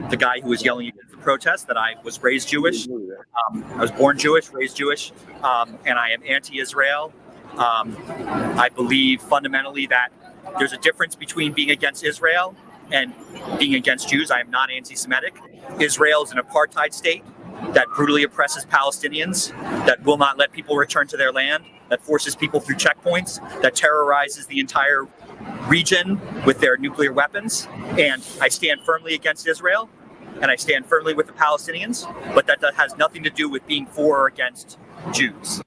the guy who was yelling against the protest, that I was raised Jewish. I was born Jewish, raised Jewish, and I am anti-Israel. I believe fundamentally that there's a difference between being against Israel and being against Jews. I am not anti-Semitic. Israel is an apartheid state that brutally oppresses Palestinians, that will not let people return to their land, that forces people through checkpoints, that terrorizes the entire region with their nuclear weapons. And I stand firmly against Israel, and I stand firmly with the Palestinians, but that has nothing to do with being for or against Jews.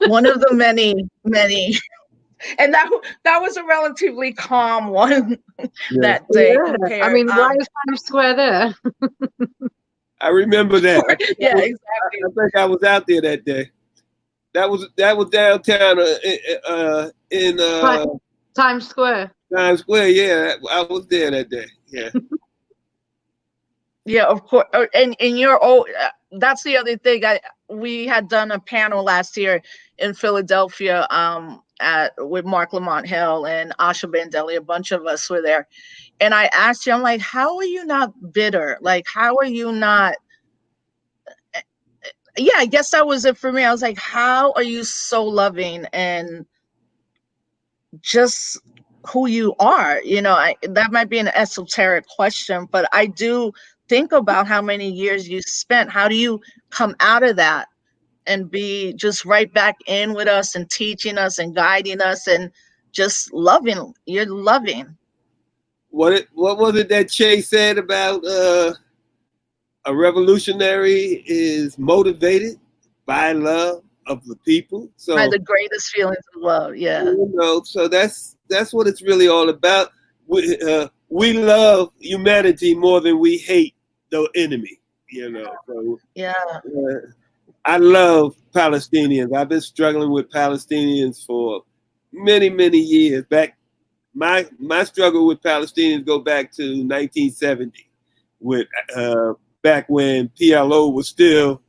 One of the many, and that was a relatively calm one that day. I mean, why is Times Square there? I remember that. Yeah, exactly. I think I was out there that day. That was downtown in Times Square. Times Square. Yeah, I was there that day. Yeah. Yeah, of course. And you're that's the other thing. We had done a panel last year in Philadelphia with Mark Lamont Hill and Asha Bandeli. A bunch of us were there. And I asked you, I'm like, how are you not bitter? Like, how are you not? Yeah, I guess that was it for me. I was like, how are you so loving and just who you are? You know, that might be an esoteric question, but I do think about how many years you spent. How do you come out of that and be just right back in with us and teaching us and guiding us and just loving? You're loving. What was it that Che said about a revolutionary is motivated by love of the people? So By the greatest feelings of love. Yeah. You know, so that's what it's really all about. We love humanity more than we hate the enemy. You know. So, yeah. I love Palestinians. I've been struggling with Palestinians for many, many years. My struggle with Palestinians go back to 1970, with back when PLO was still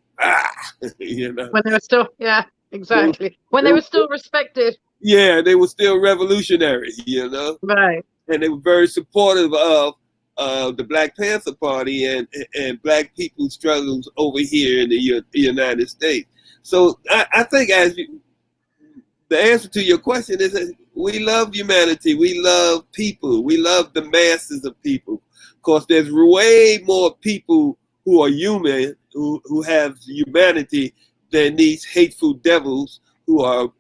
you know. When they were still, yeah, exactly. When they were still respected. Yeah, they were still revolutionary, you know. Right. And they were very supportive of the Black Panther Party and Black people's struggles over here in the United States. So I think the answer to your question is that we love humanity. We love people. We love the masses of people. Of course, there's way more people who are human, who have humanity, than these hateful devils who are.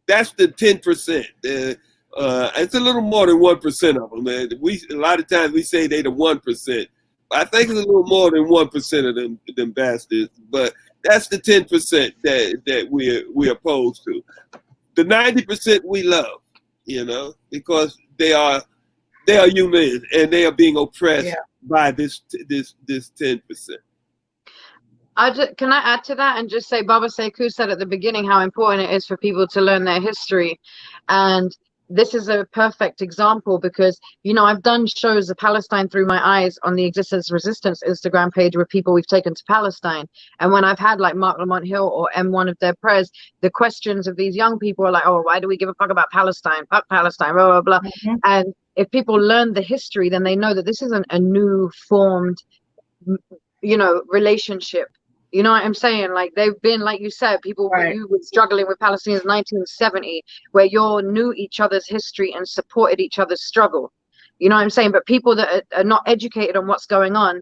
That's the 10%. It's a little more than 1% of them. A lot of times we say they the 1%. I think it's a little more than 1% of them bastards. But that's the 10% that we're opposed to. The 90% we love, you know, because they are human and they are being oppressed by this 10%. Can I add to that and just say, Baba Sekou said at the beginning how important it is for people to learn their history. And this is a perfect example because, you know, I've done shows of Palestine through my eyes on the Existence Resistance Instagram page with people we've taken to Palestine. And when I've had like Mark Lamont Hill or M1 of their press, the questions of these young people are like, oh, why do we give a fuck about Palestine? Fuck Palestine, blah, blah, blah. Mm-hmm. And if people learn the history, then they know that this isn't a new formed, you know, relationship. You know what I'm saying? Like they've been, like you said, people who were struggling with Palestinians in 1970, where you all knew each other's history and supported each other's struggle. You know what I'm saying? But people that are not educated on what's going on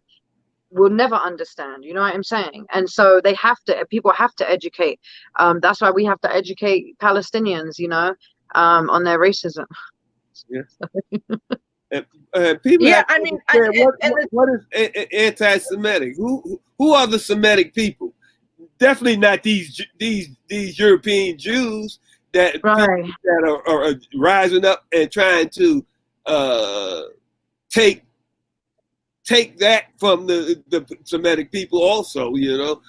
will never understand. You know what I'm saying? And so people have to educate. That's why we have to educate Palestinians, you know, on their racism. Yeah. People I mean, what is anti-Semitic? Who are the Semitic people? Definitely not these European Jews that are rising up and trying to take that from the Semitic people. Also, you know,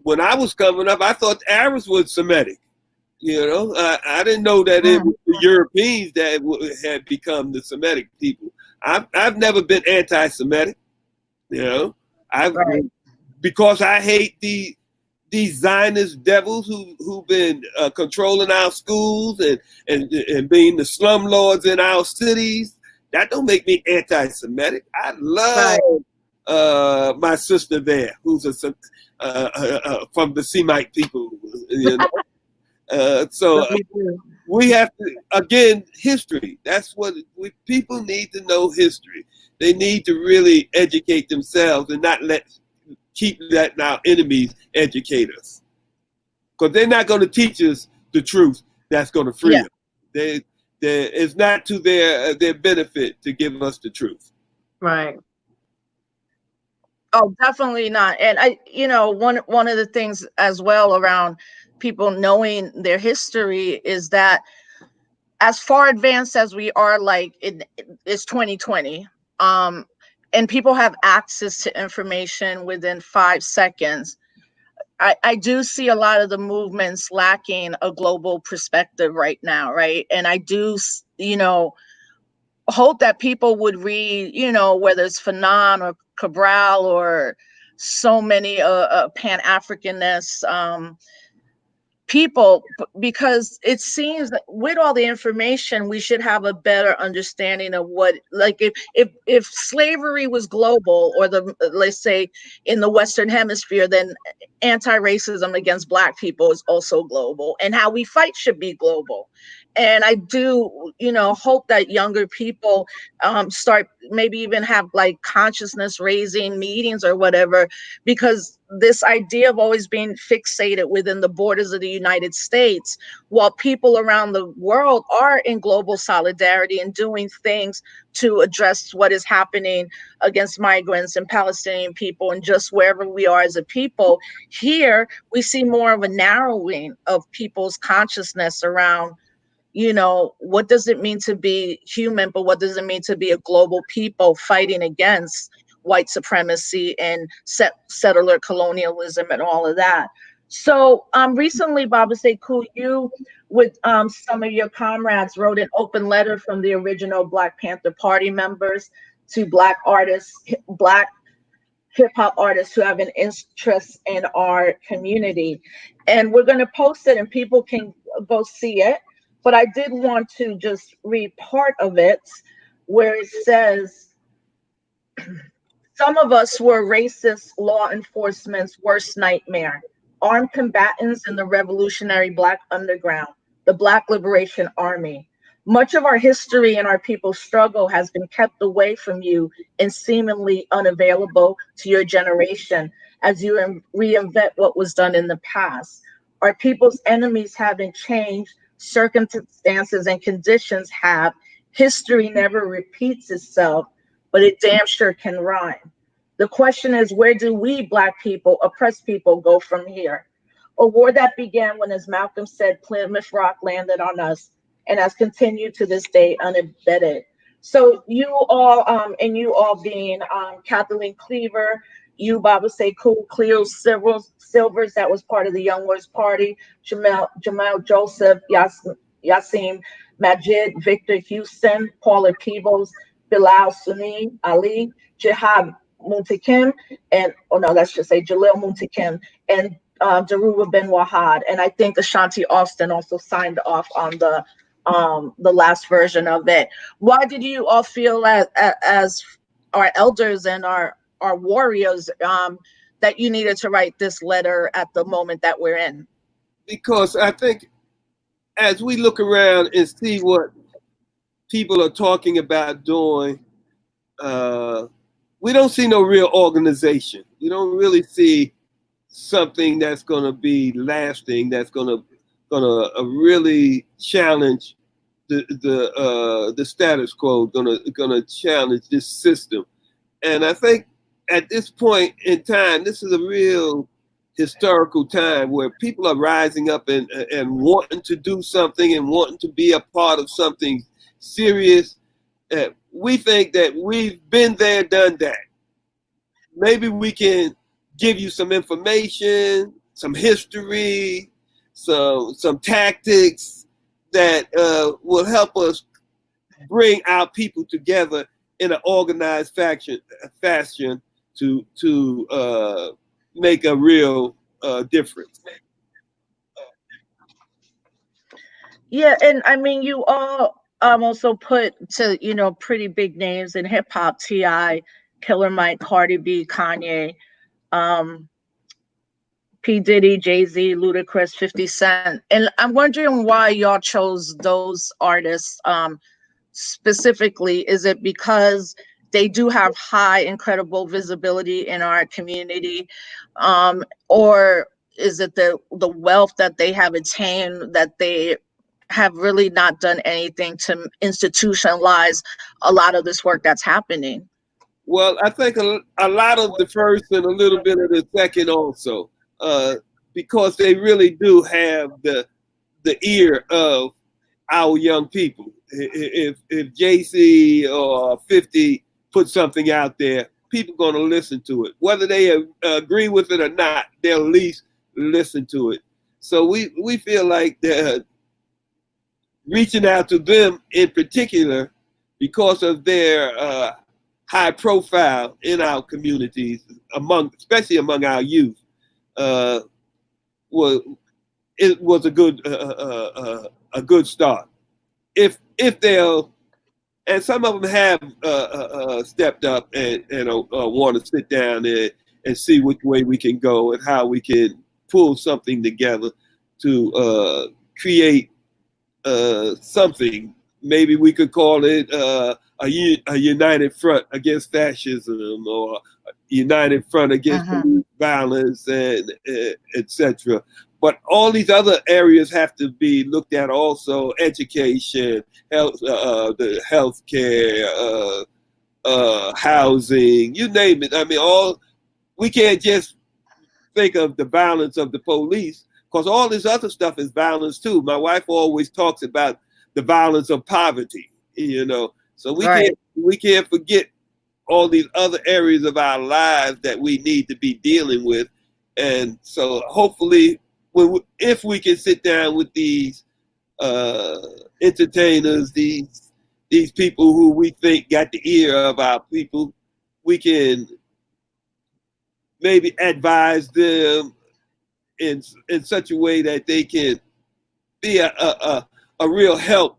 when I was coming up, I thought the Arabs were Semitic. You know, I didn't know that it was the Europeans that had become the Semitic people. I've never been anti-Semitic, you know. Because I hate these Zionist devils who've been controlling our schools and being the slumlords in our cities. That don't make me anti-Semitic. I love my sister there, who's from the Semite people. You know? So we have to, again, history. That's what people need to know. History. They need to really educate themselves and not keep letting our enemies educate us, because they're not going to teach us the truth that's going to free us. It's not to their benefit to give us the truth. Right. Oh, definitely not. And one of the things as well around people knowing their history is that as far advanced as we are, like it's 2020, and people have access to information within 5 seconds. I do see a lot of the movements lacking a global perspective right now, right? And I do, hope that people would read, whether it's Fanon or Cabral or so many Pan-Africanists, people, because it seems that with all the information we should have a better understanding of what, like, if slavery was global, or let's say in the Western Hemisphere, then anti-racism against Black people is also global, and how we fight should be global. And I do, hope that younger people start, maybe even have like consciousness raising meetings or whatever, because this idea of always being fixated within the borders of the United States, while people around the world are in global solidarity and doing things to address what is happening against migrants and Palestinian people, and just wherever we are as a people, here we see more of a narrowing of people's consciousness around, what does it mean to be human, but what does it mean to be a global people fighting against white supremacy and settler colonialism and all of that. So recently, Baba Sekou, you with some of your comrades wrote an open letter from the original Black Panther Party members to Black artists, Black hip hop artists who have an interest in our community. And we're going to post it and people can go see it. But I did want to just read part of it where it says, some of us were racist law enforcement's worst nightmare, armed combatants in the revolutionary Black underground, the Black Liberation Army. Much of our history and our people's struggle has been kept away from you and seemingly unavailable to your generation as you reinvent what was done in the past. Our people's enemies haven't changed, circumstances and conditions have. History never repeats itself, but it damn sure can rhyme. The question is, where do we Black people, oppressed people, go from here? A war that began when, as Malcolm said, Plymouth Rock landed on us and has continued to this day unembedded. So you all, and you all being Kathleen Cleaver, you, Baba Sekou, Cleo Silvers, that was part of the Young Warriors Party, Jamal Joseph, Yasim Majid, Victor Houston, Paula Peebles, Bilal Sunni, Ali, Jihad Muntakim, and, let's just say Jalil Muntakim, and Daruba Ben Wahad. And I think Ashanti Austin also signed off on the last version of it. Why did you all feel as our elders and our warriors that you needed to write this letter at the moment that we're in? Because I think as we look around and see what people are talking about doing, we don't see no real organization. We don't really see something that's going to be lasting, that's going to really challenge the status quo, going to challenge this system. And I think at this point in time, this is a real historical time where people are rising up and wanting to do something and wanting to be a part of something serious. We think that we've been there, done that. Maybe we can give you some information, some history, some tactics that will help us bring our people together in an organized fashion to make a real difference. Yeah, and I mean, you all also put to pretty big names in hip hop: T.I., Killer Mike, Cardi B, Kanye, P. Diddy, Jay-Z, Ludacris, 50 Cent. And I'm wondering why y'all chose those artists specifically. Is it because they do have high, incredible visibility in our community? Or is it the wealth that they have attained, that they have really not done anything to institutionalize a lot of this work that's happening? Well, I think a lot of the first and a little bit of the second also, because they really do have the ear of our young people. If JC or 50 put something out there, people going to listen to it. Whether they agree with it or not, they'll at least listen to it. So we feel like reaching out to them in particular because of their high profile in our communities, especially among our youth, was a good start. If they'll, and some of them have stepped up and want to sit down and see which way we can go and how we can pull something together to create something. Maybe we could call it a united front against fascism, or a united front against violence, and etc. But all these other areas have to be looked at also: education, health, the healthcare, housing, you name it. I mean, we can't just think of the violence of the police, because all this other stuff is violence too. My wife always talks about the violence of poverty, So we can't forget all these other areas of our lives that we need to be dealing with. And so hopefully, if we can sit down with these entertainers, these people who we think got the ear of our people, we can maybe advise them in such a way that they can be a real help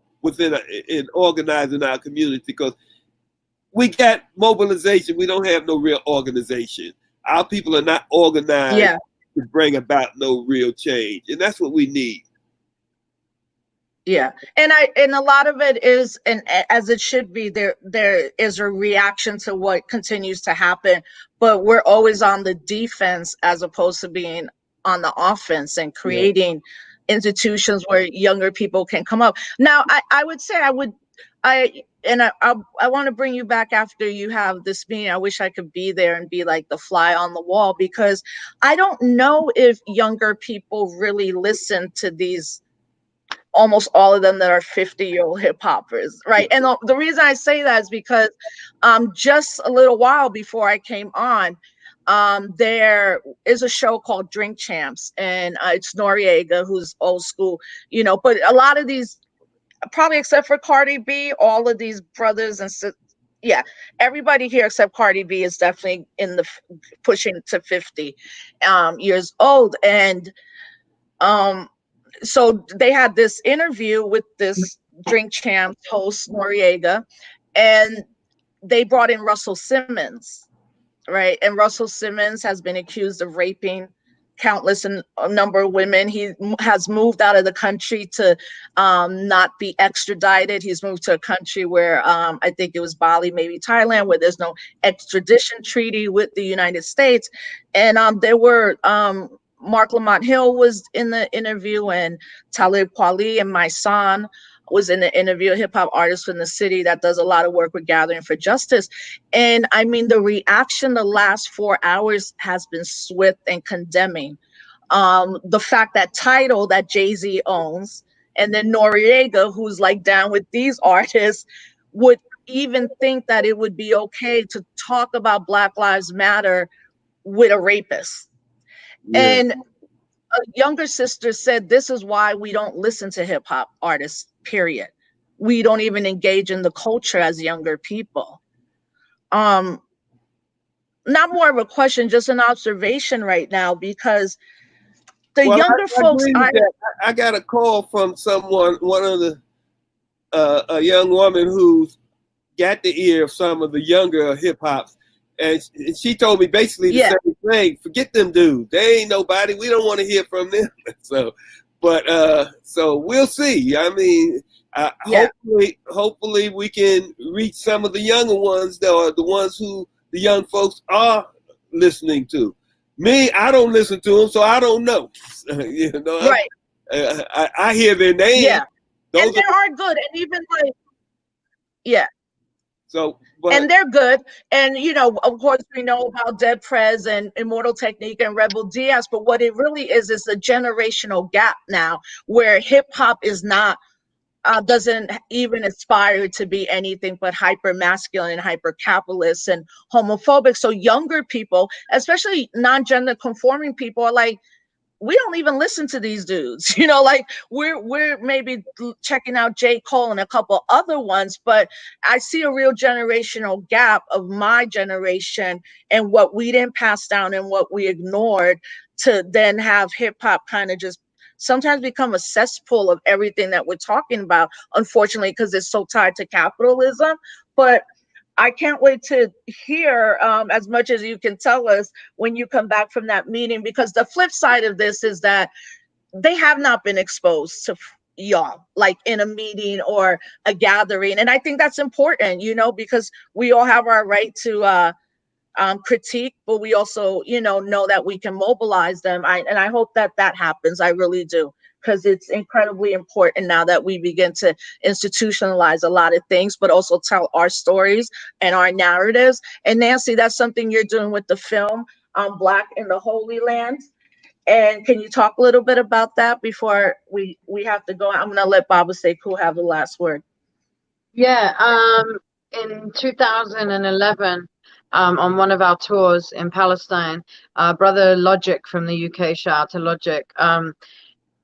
in organizing our community, because we got mobilization. We don't have no real organization. Our people are not organized to bring about no real change, and that's what we need. Yeah, and a lot of it is, and as it should be, there is a reaction to what continues to happen, but we're always on the defense as opposed to being on the offense and creating institutions where younger people can come up. Now, I would say I want to bring you back after you have this meeting. I wish I could be there and be like the fly on the wall, because I don't know if younger people really listen to these, almost all of them that are 50-year-old hip hoppers, right? And the reason I say that is because just a little while before I came on, there is a show called Drink Champs, and it's Noriega, who's old school, but a lot of these, probably except for Cardi B, all of these brothers and everybody here except Cardi B is definitely in the pushing to 50 years old. And so they had this interview with this Drink Champs host, Noriega, and they brought in Russell Simmons, right? And Russell Simmons has been accused of raping countless number of women. He has moved out of the country to not be extradited. He's moved to a country where I think it was Bali, maybe Thailand, where there's no extradition treaty with the United States. And there were Mark Lamont Hill was in the interview, and Talib Kweli and my son was in the interview, a hip hop artist from the city that does a lot of work with Gathering for Justice. And I mean, the reaction the last 4 hours has been swift and condemning. The fact that Tidal, that Jay-Z owns, and then Noriega, who's like down with these artists, would even think that it would be okay to talk about Black Lives Matter with a rapist. And a younger sister said, this is why we don't listen to hip hop artists, period. We don't even engage in the culture as younger people. Not more of a question, just an observation right now, because the younger folks. I got a call from someone, a young woman who's got the ear of some of the younger hip hops. And she told me basically the same thing. Forget them dudes. They ain't nobody. We don't want to hear from them. So we'll see. I mean, hopefully we can reach some of the younger ones, that are the ones who the young folks are listening to. Me, I don't listen to them, so I don't know. Right. I hear their names. Yeah. And they are good. And even like, and they're good. And, of course, we know about Dead Prez and Immortal Technique and Rebel Diaz. But what it really is a generational gap now, where hip hop is not doesn't even aspire to be anything but hyper masculine, hyper capitalist, and homophobic. So younger people, especially non-gender conforming people, are like, we don't even listen to these dudes, like we're maybe checking out J. Cole and a couple other ones, but I see a real generational gap of my generation and what we didn't pass down and what we ignored, to then have hip hop kind of just sometimes become a cesspool of everything that we're talking about, unfortunately, because it's so tied to capitalism. But I can't wait to hear as much as you can tell us when you come back from that meeting, because the flip side of this is that they have not been exposed to y'all, like in a meeting or a gathering. And I think that's important, because we all have our right to critique, but we also, know that we can mobilize them. And I hope that happens. I really do, because it's incredibly important now that we begin to institutionalize a lot of things, but also tell our stories and our narratives. And Nancy, that's something you're doing with the film Black in the Holy Land. And can you talk a little bit about that before we have to go? I'm going to let Baba Sekou have the last word. Yeah, in 2011, on one of our tours in Palestine, brother Logic from the UK, shout out to Logic,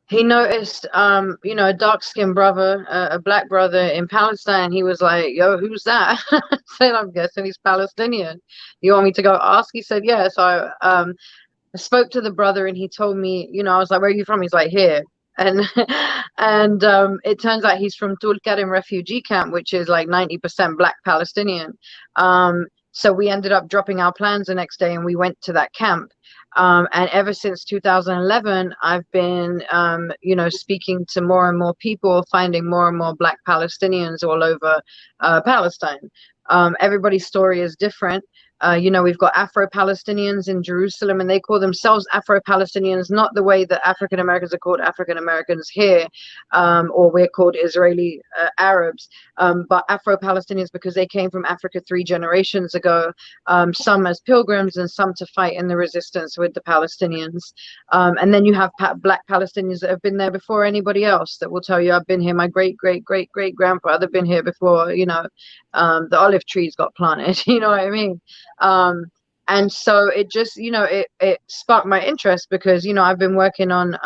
he noticed, a dark-skinned brother, a black brother in Palestine. He was like, yo, who's that? I said, I'm guessing he's Palestinian. You want me to go ask? He said, yeah. So I spoke to the brother and he told me, I was like, where are you from? He's like, here. And it turns out he's from Tul Karim refugee camp, which is like 90% Black Palestinian. So we ended up dropping our plans the next day and we went to that camp. And ever since 2011, I've been, speaking to more and more people, finding more and more Black Palestinians all over Palestine. Everybody's story is different. We've got Afro-Palestinians in Jerusalem, and they call themselves Afro-Palestinians, not the way that African Americans are called African Americans here, or we're called Israeli Arabs, but Afro-Palestinians because they came from Africa 3 generations ago, some as pilgrims and some to fight in the resistance with the Palestinians. And then you have Black Palestinians that have been there before anybody else that will tell you, I've been here, my great-great-great-great-grandfather been here before, the olive trees got planted, you know what I mean? And so it just, it sparked my interest because, I've been working on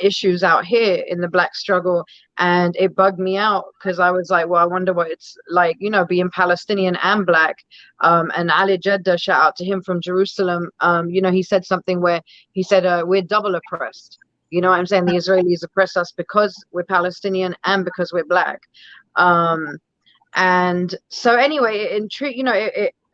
issues out here in the Black struggle, and it bugged me out because I was like, well, I wonder what it's like, being Palestinian and Black. And Ali Jeddah, shout out to him from Jerusalem. He said something where he said, we're double oppressed. You know what I'm saying? The Israelis oppress us because we're Palestinian and because we're Black. And so anyway,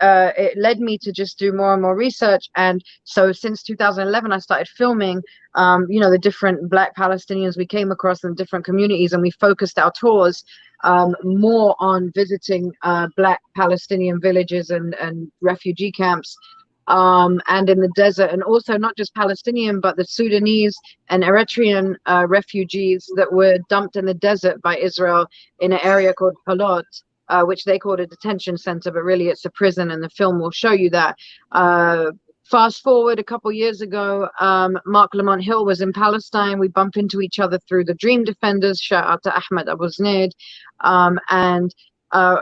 it led me to just do more and more research. And so since 2011, I started filming, the different Black Palestinians we came across in different communities, and we focused our tours more on visiting Black Palestinian villages and refugee camps, and in the desert, and also not just Palestinian, but the Sudanese and Eritrean refugees that were dumped in the desert by Israel in an area called Halot, which they called a detention center, but really it's a prison, and the film will show you that. Fast forward a couple years ago, Mark Lamont Hill was in Palestine. We bumped into each other through the Dream Defenders, shout out to Ahmed Abu Znaid, and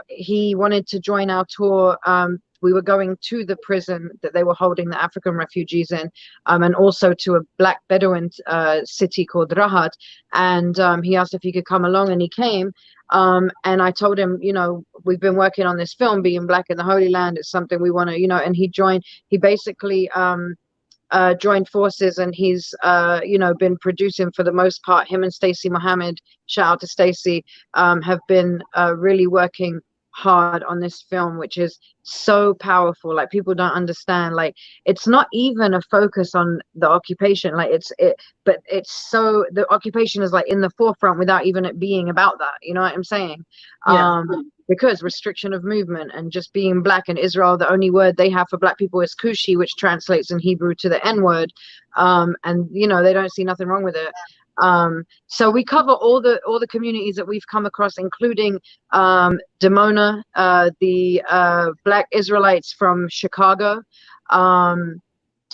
he wanted to join our tour. We were going to the prison that they were holding the African refugees in, and also to a Black Bedouin city called Rahat. And he asked if he could come along, and he came. And I told him, we've been working on this film, Being Black in the Holy Land. It's something we want to, and he joined. He basically joined forces, and he's, been producing for the most part. Him and Stacey Mohammed, shout out to Stacey, have been really working hard on this film, which is so powerful. Like, people don't understand, like, it's not even a focus on the occupation, like but it's so, the occupation is like in the forefront without even it being about that, you know what I'm saying? Yeah. Because restriction of movement and just being Black in Israel, the only word they have for Black people is kushi, which translates in Hebrew to the N-word, and they don't see nothing wrong with it. So we cover all the communities that we've come across, including Dimona, the Black Israelites from Chicago.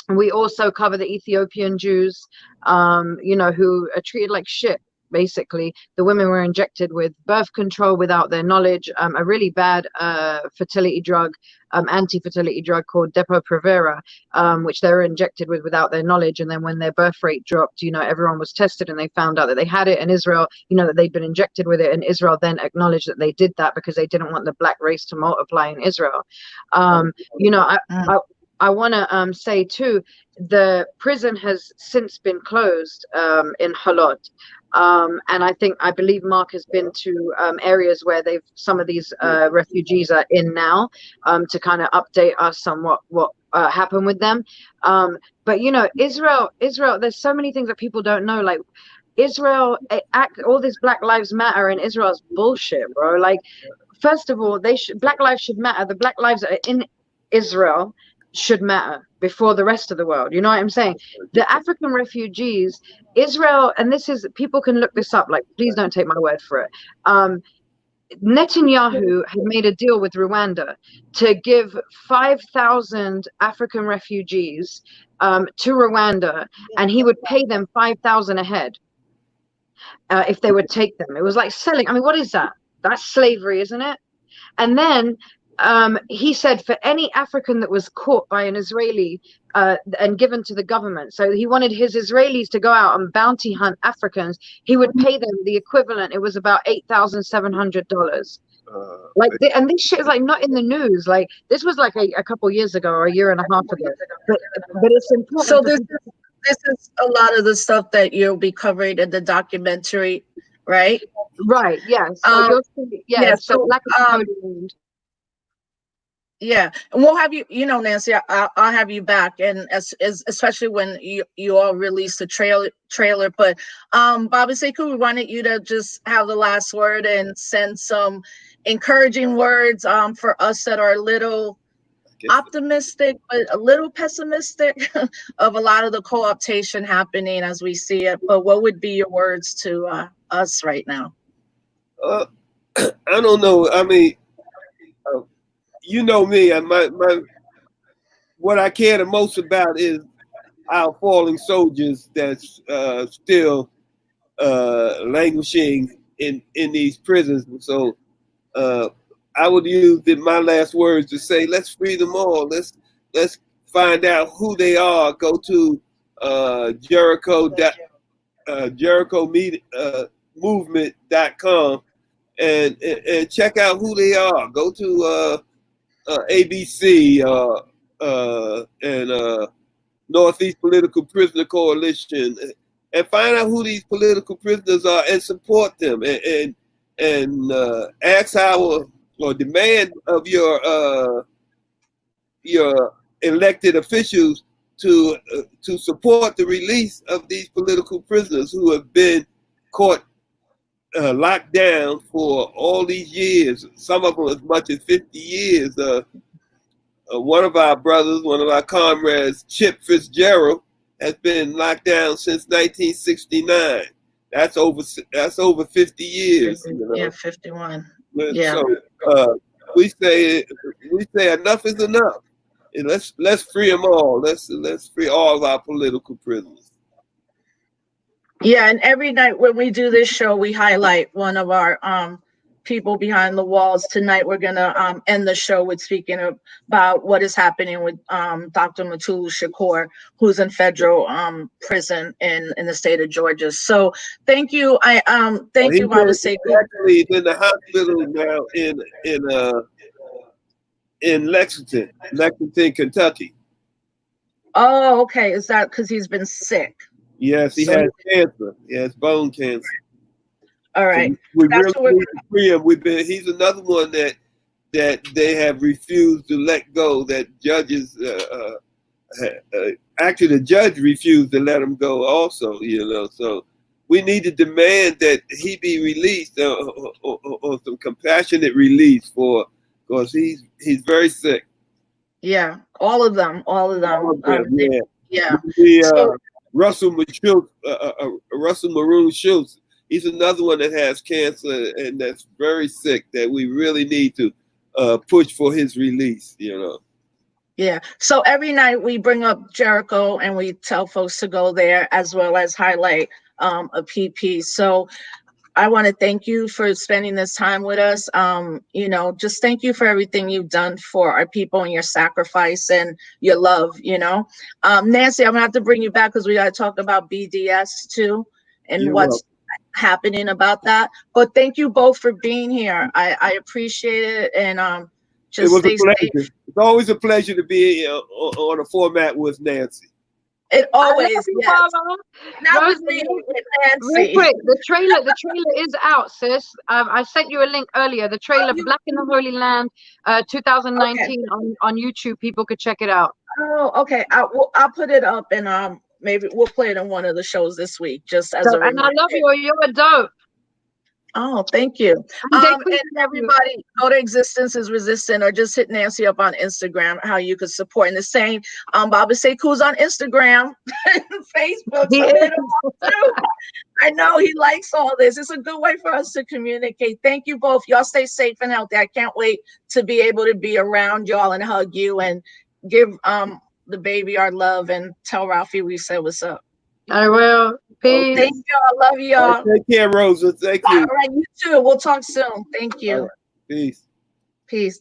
We also cover the Ethiopian Jews, who are treated like shit, basically. The women were injected with birth control without their knowledge, a really bad fertility drug, anti-fertility drug called Depo-Provera, which they were injected with without their knowledge. And then when their birth rate dropped, you know, everyone was tested and they found out that they had it in Israel, you know, that they'd been injected with it. And Israel then acknowledged that they did that because they didn't want the black race to multiply in Israel. You know, I want to say too, the prison has since been closed in Halot. And I believe Mark has been to areas where some of these refugees are in now, to kind of update us on what happened with them. But you know, Israel, there's so many things that people don't know. Like Israel, all this Black Lives Matter in Israel is bullshit, bro. Like, first of all, Black lives should matter. The Black lives that are in Israel should matter before the rest of the world. You know what I'm saying? The African refugees, Israel, and this is, people can look this up, like, please don't take my word for it. Netanyahu had made a deal with Rwanda to give 5,000 African refugees to Rwanda, and he would pay them 5,000 a head if they would take them. It was like selling. I mean, what is that? That's slavery, isn't it? And then he said for any African that was caught by an Israeli and given to the government, so he wanted his Israelis to go out and bounty hunt Africans, he would pay them the equivalent. It was about $8,700. Like, and this shit is like not in the news. Like, this was like a couple years ago or a year and a half ago. But it's important. So this is a lot of the stuff that you'll be covering in the documentary, right? Right. Yeah. So so Black yeah, and we'll have you, you know, Nancy, I'll have you back, and especially when you all release the trailer. But Baba Sekou, we wanted you to just have the last word and send some encouraging words for us that are a little optimistic but a little pessimistic of a lot of the co-optation happening as we see it. But what would be your words to us right now? I don't know. I mean, you know me, and what I care the most about is our falling soldiers that's still languishing in these prisons. So I would use my last words to say, let's free them all. Let's find out who they are. Go to JerichoMovement.com and check out who they are. Go to ABC and Northeast Political Prisoner Coalition, and find out who these political prisoners are and support them, and ask or demand of your elected officials to support the release of these political prisoners who have been caught locked down for all these years, some of them as much as 50 years. One of our brothers, one of our comrades, Chip Fitzgerald, has been locked down since 1969. That's over 50 years. You know? Yeah, 51. Yeah. So we say enough is enough, and let's free them all. Let's free all of our political prisoners. Yeah, and every night when we do this show, we highlight one of our people behind the walls. Tonight, we're gonna end the show with speaking about what is happening with Dr. Mutulu Shakur, who's in federal prison in the state of Georgia. So thank you. Thank you, Baba Sekou. Actually, he's in the hospital now in Lexington, Kentucky. Oh, okay. Is that because he's been sick? Yes, he has cancer. He has bone cancer. All right. So we really need to free him. He's another one that they have refused to let go. That judges, actually, the judge refused to let him go. Also, you know, so we need to demand that he be released, or some compassionate release because he's very sick. Yeah, all of them. Yeah. Russell Maroon Schultz, he's another one that has cancer and that's very sick, that we really need to push for his release, you know. Yeah. So every night we bring up Jericho and we tell folks to go there, as well as highlight a PP. So I want to thank you for spending this time with us. You know, just thank you for everything you've done for our people and your sacrifice and your love, you know. Nancy, I'm gonna have to bring you back because we got to talk about BDS too and what's happening about that. But thank you both for being here. I appreciate it, and just it was stay a pleasure. safe. It's always a pleasure to be here on a format with Nancy. It always, yes. Not Rose, with me, with real Nancy. quick, the trailer is out, sis. I sent you a link earlier. The trailer, Black in the Holy Land, 2019 on YouTube. People could check it out. Oh, okay. I'll put it up, and maybe we'll play it in one of the shows this week, just as a reminder. And I love you. You're a dope. Oh, thank you. And everybody, go to Existence is Resistant, or just hit Nancy up on Instagram, how you could support. And the same, Baba Sekou's on Instagram and Facebook. So hit him up too. I know he likes all this. It's a good way for us to communicate. Thank you both. Y'all stay safe and healthy. I can't wait to be able to be around y'all and hug you and give the baby our love, and tell Ralphie we said what's up. I will. Peace. Thank you. I love y'all. Take care, Rosa. Thank you. All right, you too. We'll talk soon. Thank you. Right. Peace. Peace.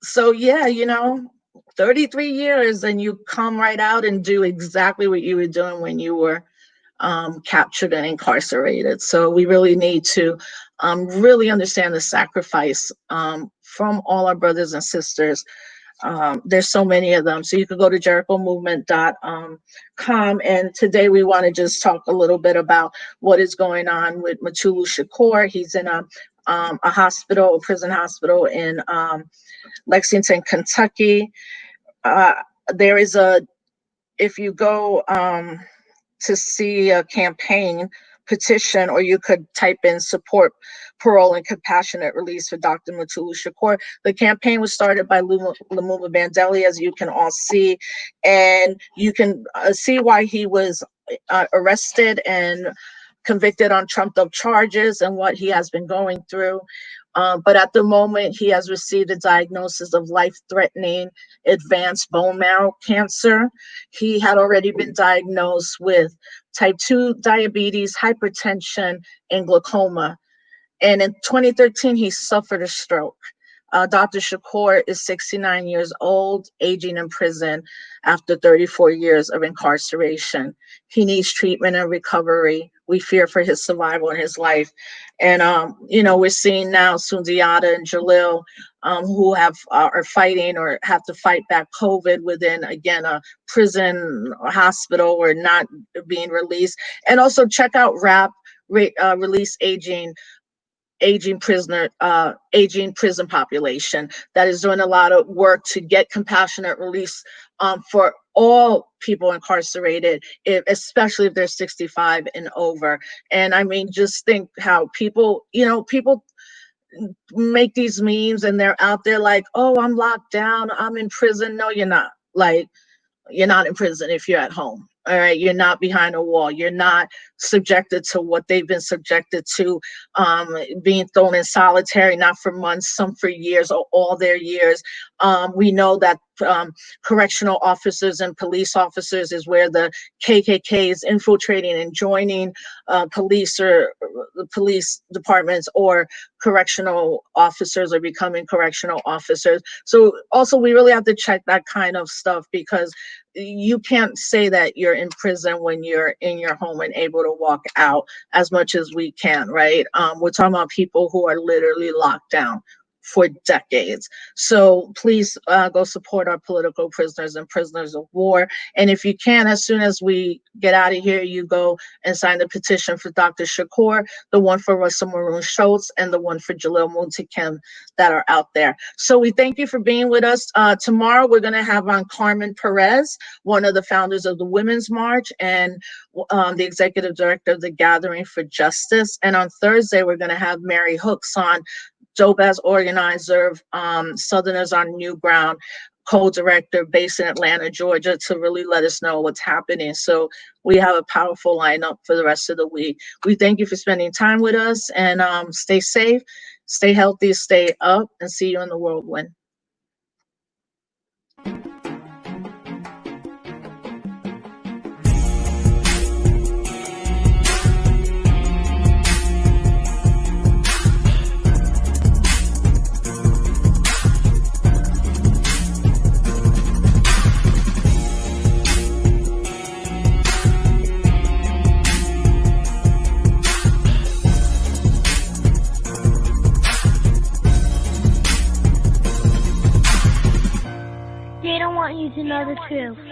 So yeah, you know, 33 years, and you come right out and do exactly what you were doing when you were captured and incarcerated. So we really need to really understand the sacrifice from all our brothers and sisters. There's so many of them. So you can go to JerichoMovement.com. And today we want to just talk a little bit about what is going on with Mutulu Shakur. He's in a hospital, a prison hospital in Lexington, Kentucky. There is if you go to see a campaign petition, or you could type in support parole and compassionate release for Dr. Mutulu Shakur. The campaign was started by Lumumba Bandeli, as you can all see, and you can see why he was arrested and convicted on trumped up charges and what he has been going through. But at the moment, he has received a diagnosis of life-threatening advanced bone marrow cancer. He had already been diagnosed with type 2 diabetes, hypertension, and glaucoma. And in 2013, he suffered a stroke. Dr. Shakur is 69 years old, aging in prison after 34 years of incarceration. He needs treatment and recovery. We fear for his survival and his life. And, you know, we're seeing now Sundiata and Jalil, who are fighting or have to fight back COVID within, again, a prison or hospital, or not being released. And also check out RAP, Release Aging prison population, that is doing a lot of work to get compassionate release for all people incarcerated, especially if they're 65 and over. And I mean, just think how people, you know, people make these memes and they're out there like, oh, I'm locked down, I'm in prison. No, you're not. Like, you're not in prison if you're at home. All right, you're not behind a wall. You're not subjected to what they've been subjected to, being thrown in solitary, not for months, some for years, or all their years. We know that correctional officers and police officers is where the KKK is infiltrating and joining police or the police departments, or correctional officers are becoming correctional officers. So also we really have to check that kind of stuff, because you can't say that you're in prison when you're in your home and able to walk out as much as we can, right? We're talking about people who are literally locked down for decades. So please go support our political prisoners and prisoners of war. And if you can, as soon as we get out of here, you go and sign the petition for Dr. Shakur, the one for Russell Maroon Schultz, and the one for Jalil Muntakim that are out there. So we thank you for being with us. Tomorrow, we're going to have on Carmen Perez, one of the founders of the Women's March and the executive director of the Gathering for Justice. And on Thursday, we're going to have Mary Hooks on, dope as organizer of Southerners on New Ground, co-director based in Atlanta, Georgia, to really let us know what's happening. So we have a powerful lineup for the rest of the week. We thank you for spending time with us, and stay safe, stay healthy, stay up, and see you in the whirlwind. need to know the truth.